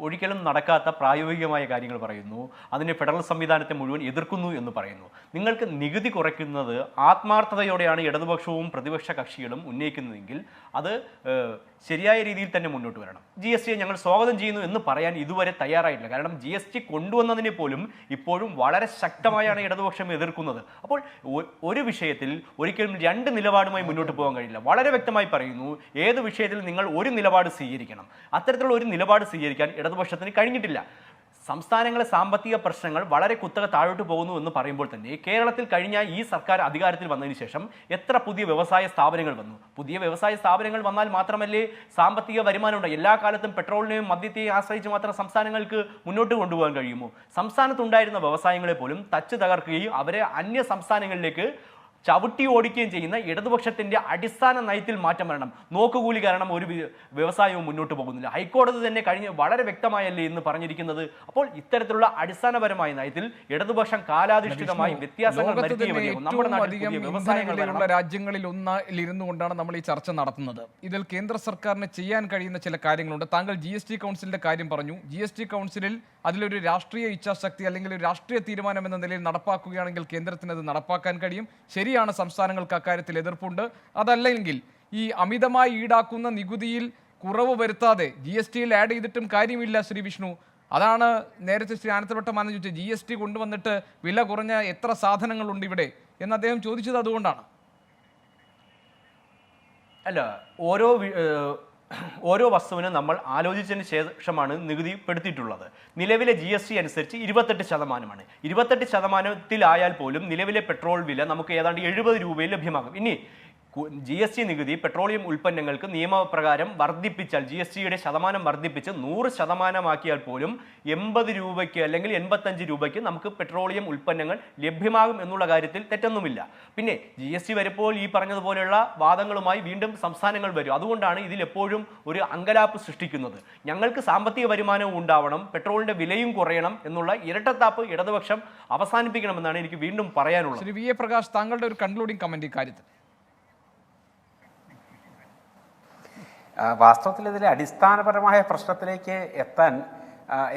ഒരിക്കലും നടക്കാത്ത പ്രായോഗികമായ കാര്യങ്ങൾ പറയുന്നു, അതിനെ ഫെഡറൽ സംവിധാനത്തെ മുഴുവൻ എതിർക്കുന്നു എന്ന് പറയുന്നു. നിങ്ങൾക്ക് നികുതി കുറയ്ക്കുന്നത് ആത്മാർത്ഥതയോടെയാണ് ഇടതുപക്ഷവും പ്രതിപക്ഷ കക്ഷികളും ഉന്നയിക്കുന്നതെങ്കിൽ അത് ശരിയായ രീതിയിൽ തന്നെ മുന്നോട്ട് വരണം. GSTയെ ഞങ്ങൾ സ്വാഗതം ചെയ്യുന്നു എന്ന് പറയാൻ ഇതുവരെ തയ്യാറായിട്ടില്ല. കാരണം GST കൊണ്ടുവന്നതിനെ പോലും ഇപ്പോഴും വളരെ ശക്തമായാണ് ഇടതുപക്ഷം എതിർക്കുന്നത്. അപ്പോൾ ഒരു വിഷയത്തിൽ ഒരിക്കലും 2 നിലപാടുമായി മുന്നോട്ട് പോകാൻ കഴിയില്ല. വളരെ വ്യക്തമായി പറയുന്നു, ഏത് വിഷയത്തിൽ നിങ്ങൾ ഒരു നിലപാട് സ്വീകരിക്കണം. അത്തരത്തിലുള്ള ഒരു നിലപാട് സ്വീകരിക്കാൻ ഇടതുപക്ഷത്തിന് കഴിഞ്ഞിട്ടില്ല. സംസ്ഥാനങ്ങളെ സാമ്പത്തിക പ്രശ്നങ്ങൾ വളരെ കുത്തക താഴോട്ട് പോകുന്നു എന്ന് പറയുമ്പോൾ തന്നെ കേരളത്തിൽ കഴിഞ്ഞ ഈ സർക്കാർ അധികാരത്തിൽ വന്നതിന് ശേഷം എത്ര പുതിയ വ്യവസായ സ്ഥാപനങ്ങൾ വന്നു? പുതിയ വ്യവസായ സ്ഥാപനങ്ങൾ വന്നാൽ മാത്രമല്ലേ സാമ്പത്തിക വരുമാനം ഉണ്ട്? എല്ലാ കാലത്തും പെട്രോളിനെയും മദ്യത്തെയും ആശ്രയിച്ച് മാത്രം സംസ്ഥാനങ്ങൾക്ക് മുന്നോട്ട് കൊണ്ടുപോകാൻ കഴിയുമോ? സംസ്ഥാനത്തുണ്ടായിരുന്ന വ്യവസായങ്ങളെ പോലും തച്ച് തകർക്കുകയും അവരെ അന്യ സംസ്ഥാനങ്ങളിലേക്ക് ചവിട്ടി ഓടിക്കുകയും ചെയ്യുന്ന ഇടതുപക്ഷത്തിന്റെ അടിസ്ഥാന നയത്തിൽ മാറ്റം വരണം. നോക്കുകൂലി കാരണം ഒരു വ്യവസായവും മുന്നോട്ട് പോകുന്നില്ല. ഹൈക്കോടതി തന്നെ കഴിഞ്ഞ് വളരെ വ്യക്തമായല്ലേ എന്ന് പറഞ്ഞിരിക്കുന്നത്. അപ്പോൾ ഇത്തരത്തിലുള്ള അടിസ്ഥാനപരമായ നയത്തിൽ ഇടതുപക്ഷം കാലാധിഷ്ഠിതമായി വ്യത്യാസങ്ങൾ രാജ്യങ്ങളിൽ ഒന്നിലിരുന്നു കൊണ്ടാണ് നമ്മൾ ഈ ചർച്ച നടത്തുന്നത്. ഇതിൽ കേന്ദ്ര സർക്കാരിന് ചെയ്യാൻ കഴിയുന്ന ചില കാര്യങ്ങളുണ്ട്. താങ്കൾ GST കൗൺസിലിന്റെ കാര്യം പറഞ്ഞു. GST കൗൺസിലിൽ അതിലൊരു രാഷ്ട്രീയ ഇച്ഛാശക്തി അല്ലെങ്കിൽ ഒരു രാഷ്ട്രീയ തീരുമാനം എന്ന നിലയിൽ നടപ്പാക്കുകയാണെങ്കിൽ കേന്ദ്രത്തിന് അത് നടപ്പാക്കാൻ കഴിയും. ശരിയാണ്, സംസ്ഥാനങ്ങൾക്ക് അക്കാര്യത്തിൽ എതിർപ്പുണ്ട്. അതല്ലെങ്കിൽ ഈ അമിതമായി ഈടാക്കുന്ന നികുതിയിൽ കുറവ് വരുത്താതെ GSTയിൽ ആഡ് ചെയ്തിട്ടും കാര്യമില്ല ശ്രീ വിഷ്ണു. അതാണ് നേരത്തെ ശ്രീ ആനത്തലവട്ടം ചോദിച്ചത്. GST കൊണ്ടുവന്നിട്ട് വില കുറഞ്ഞ എത്ര സാധനങ്ങളുണ്ട് ഇവിടെ എന്ന് അദ്ദേഹം ചോദിച്ചത് അതുകൊണ്ടാണ്. അല്ല, ഓരോ വസ്തുവിനും നമ്മൾ ആലോചിച്ചതിന് ശേഷമാണ് നികുതി പെടുത്തിയിട്ടുള്ളത്. നിലവിലെ GST അനുസരിച്ച് 28%. 28%-ത്തിലായാൽ പോലും നിലവിലെ പെട്രോൾ വില നമുക്ക് ഏതാണ്ട് 70 രൂപയിൽ ലഭ്യമാകും. ഇനി GST നികുതി പെട്രോളിയം ഉൽപ്പന്നങ്ങൾക്ക് നിയമപ്രകാരം വർദ്ധിപ്പിച്ചാൽ GSTയുടെ ശതമാനം വർദ്ധിപ്പിച്ച് 100% പോലും 80 രൂപയ്ക്ക് അല്ലെങ്കിൽ 85 രൂപയ്ക്ക് നമുക്ക് പെട്രോളിയം ഉൽപ്പന്നങ്ങൾ ലഭ്യമാകും എന്നുള്ള കാര്യത്തിൽ തെറ്റൊന്നുമില്ല. പിന്നെ GST വരുമ്പോൾ ഈ പറഞ്ഞതുപോലെയുള്ള വാദങ്ങളുമായി വീണ്ടും സംസ്ഥാനങ്ങൾ വരും. അതുകൊണ്ടാണ് ഇതിൽ എപ്പോഴും ഒരു അങ്കലാപ്പ് സൃഷ്ടിക്കുന്നത്. ഞങ്ങൾക്ക് സാമ്പത്തിക വരുമാനവും ഉണ്ടാവണം, പെട്രോളിന്റെ വിലയും കുറയണം എന്നുള്ള ഇരട്ടത്താപ്പ് ഇടതുപക്ഷം അവസാനിപ്പിക്കണമെന്നാണ് എനിക്ക് വീണ്ടും പറയാനുള്ളത്. ശ്രീ VA പ്രകാശ്, താങ്കളുടെ ഒരു കൺക്ലൂഡിംഗ് കമന്റ് ഇക്കാര്യത്തിൽ. വാസ്തവത്തിൽ ഇതിലെ അടിസ്ഥാനപരമായ പ്രശ്നത്തിലേക്ക് എത്താൻ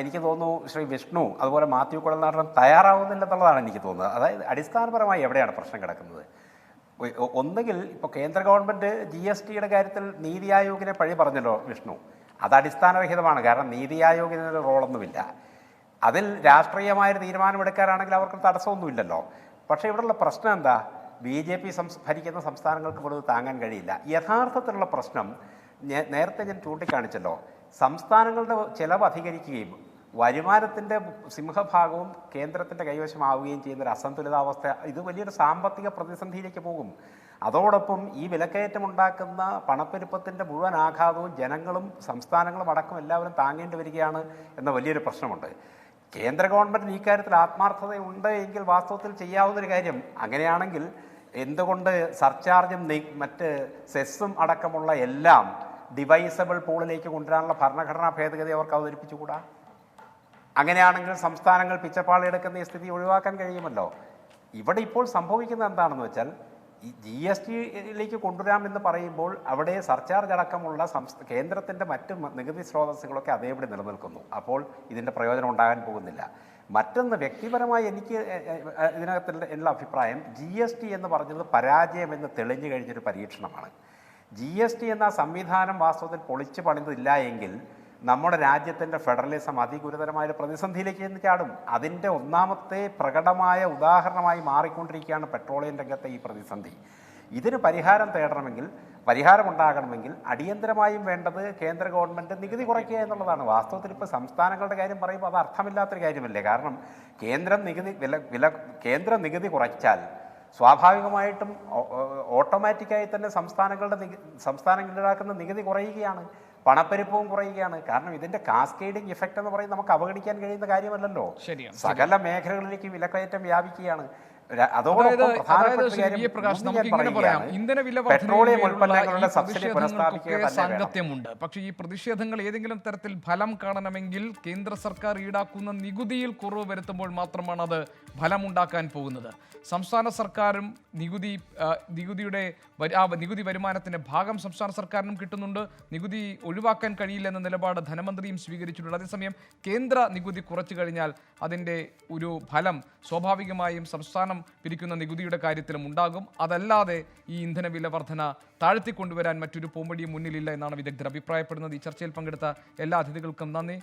എനിക്ക് തോന്നുന്നു ശ്രീ വിഷ്ണു അതുപോലെ മാത്യു കുഴൽനാടൻ തയ്യാറാവുന്നില്ലെന്നുള്ളതാണ് എനിക്ക് തോന്നുന്നത്. അതായത് അടിസ്ഥാനപരമായി എവിടെയാണ് പ്രശ്നം കിടക്കുന്നത്? ഒന്നുകിൽ ഇപ്പോൾ കേന്ദ്ര ഗവൺമെൻറ് GSTയുടെ കാര്യത്തിൽ നീതി ആയോഗിനെ പഴി പറഞ്ഞല്ലോ വിഷ്ണു. അത് അടിസ്ഥാനരഹിതമാണ്. കാരണം നീതി ആയോഗിന് റോളൊന്നുമില്ല. അതിൽ രാഷ്ട്രീയമായൊരു തീരുമാനമെടുക്കാനാണെങ്കിൽ അവർക്ക് തടസ്സമൊന്നുമില്ലല്ലോ. പക്ഷേ ഇവിടെയുള്ള പ്രശ്നം എന്താ? BJP ഭരിക്കുന്ന സംസ്ഥാനങ്ങൾക്ക് പോലും താങ്ങാൻ കഴിയില്ല. യഥാർത്ഥത്തിലുള്ള പ്രശ്നം നേരത്തെ ഞാൻ ചൂണ്ടിക്കാണിച്ചല്ലോ. സംസ്ഥാനങ്ങളുടെ ചെലവ് അധികരിക്കുകയും വരുമാനത്തിൻ്റെ സിംഹഭാഗവും കേന്ദ്രത്തിൻ്റെ കൈവശമാവുകയും ചെയ്യുന്ന ഒരു അസന്തുലിതാവസ്ഥ, ഇത് വലിയൊരു സാമ്പത്തിക പ്രതിസന്ധിയിലേക്ക് പോകും. അതോടൊപ്പം ഈ വിലക്കയറ്റം ഉണ്ടാക്കുന്ന പണപ്പെരുപ്പത്തിൻ്റെ മുഴുവൻ ആഘാതവും ജനങ്ങളും സംസ്ഥാനങ്ങളും അടക്കം എല്ലാവരും താങ്ങേണ്ടി വരികയാണ് എന്ന വലിയൊരു പ്രശ്നമുണ്ട്. കേന്ദ്ര ഗവൺമെൻറ്റിന് ഈ കാര്യത്തിൽ ആത്മാർത്ഥതയുണ്ട് എങ്കിൽ വാസ്തവത്തിൽ ചെയ്യാവുന്നൊരു കാര്യം, അങ്ങനെയാണെങ്കിൽ എന്തുകൊണ്ട് സർചാർജും മറ്റ് സെസ്സും അടക്കമുള്ള എല്ലാം ഡിവൈസബിൾ പൂളിലേക്ക് കൊണ്ടുവരാനുള്ള ഭരണഘടനാ ഭേദഗതി അവർക്ക് അവതരിപ്പിച്ചുകൂടാ? അങ്ങനെയാണെങ്കിൽ സംസ്ഥാനങ്ങൾ പിച്ചപ്പാളി എടുക്കുന്ന ഈ സ്ഥിതി ഒഴിവാക്കാൻ കഴിയുമല്ലോ. ഇവിടെ ഇപ്പോൾ സംഭവിക്കുന്നത് എന്താണെന്ന് വെച്ചാൽ ഈ GSTയിലേക്ക് കൊണ്ടുവരാമെന്ന് പറയുമ്പോൾ അവിടെ സർചാർജ് അടക്കമുള്ള കേന്ദ്രത്തിൻ്റെ മറ്റ് നികുതി സ്രോതസ്സുകളൊക്കെ അതേപടി നിലനിൽക്കുന്നു. അപ്പോൾ ഇതിൻ്റെ പ്രയോജനം ഉണ്ടാകാൻ പോകുന്നില്ല. മറ്റൊന്ന്, വ്യക്തിപരമായി എനിക്ക് ഇതിനകത്തുള്ള അഭിപ്രായം, GST എന്ന് പറഞ്ഞത് പരാജയമെന്ന് തെളിഞ്ഞു കഴിഞ്ഞൊരു പരീക്ഷണമാണ്. GST എന്ന സംവിധാനം വാസ്തവത്തിൽ പൊളിച്ചു പണിതില്ല എങ്കിൽ നമ്മുടെ രാജ്യത്തിൻ്റെ ഫെഡറലിസം അതിഗുരുതരമായ പ്രതിസന്ധിയിലേക്ക് ചെന്ന് ചാടും. അതിൻ്റെ ഒന്നാമത്തെ പ്രകടമായ ഉദാഹരണമായി മാറിക്കൊണ്ടിരിക്കുകയാണ് പെട്രോളിയം രംഗത്തെ ഈ പ്രതിസന്ധി. ഇതിന് പരിഹാരമുണ്ടാകണമെങ്കിൽ അടിയന്തരമായും വേണ്ടത് കേന്ദ്ര ഗവൺമെൻറ് നികുതി കുറയ്ക്കുക എന്നുള്ളതാണ്. വാസ്തവത്തിൽ ഇപ്പോൾ സംസ്ഥാനങ്ങളുടെ കാര്യം പറയുമ്പോൾ അത് അർത്ഥമില്ലാത്തൊരു കാര്യമല്ലേ? കാരണം കേന്ദ്ര നികുതി കുറച്ചാൽ സ്വാഭാവികമായിട്ടും ഓട്ടോമാറ്റിക്കായി തന്നെ സംസ്ഥാനങ്ങൾ ഈടാക്കുന്ന നികുതി കുറയുകയാണ്, പണപ്പെരുപ്പവും കുറയുകയാണ്. കാരണം ഇതിന്റെ കാസ്കേഡിംഗ് ഇഫക്റ്റ് എന്ന് പറയുന്നത് നമുക്ക് അവഗണിക്കാൻ കഴിയുന്ന കാര്യമല്ലല്ലോ. സകല മേഖലകളിലേക്ക് വിലക്കയറ്റം വ്യാപിക്കുകയാണ്. അതോടൊപ്പം പെട്രോളിയം ഉൽപ്പന്നങ്ങളുടെ സബ്സിഡി പുനഃസ്ഥാപിക്കുക സാങ്കത്യമുണ്ട്. പക്ഷേ ഈ പ്രതിഷേധങ്ങൾ ഏതെങ്കിലും തരത്തിൽ ഫലം കാണണമെങ്കിൽ കേന്ദ്ര സർക്കാർ ഈടാക്കുന്ന നികുതിയിൽ കുറവ് വരുത്തുമ്പോൾ മാത്രമാണ് അത് ഫലമുണ്ടാക്കാൻ പോകുന്നത്. സംസ്ഥാന സർക്കാരും നികുതി വരുമാനത്തിന്റെ ഭാഗം സംസ്ഥാന സർക്കാരിനും കിട്ടുന്നുണ്ട്. നികുതി ഒഴിവാക്കാൻ കഴിയില്ലെന്ന നിലപാട് ധനമന്ത്രിയും സ്വീകരിച്ചിട്ടുണ്ട്. അതേസമയം കേന്ദ്ര നികുതി കുറച്ചു കഴിഞ്ഞാൽ അതിൻ്റെ ഒരു ഫലം സ്വാഭാവികമായും സംസ്ഥാനം പിരിക്കുന്ന നികുതിയുടെ കാര്യത്തിലും ഉണ്ടാകും. അതല്ലാതെ ഈ ഇന്ധന വില വർധന താഴ്ത്തിക്കൊണ്ടുവരാൻ മറ്റൊരു പോംവഴിയും മുന്നിലില്ല എന്നാണ് വിദഗ്ധർ അഭിപ്രായപ്പെടുന്നത്. ഈ ചർച്ചയിൽ പങ്കെടുത്ത എല്ലാ അതിഥികൾക്കും നന്ദി.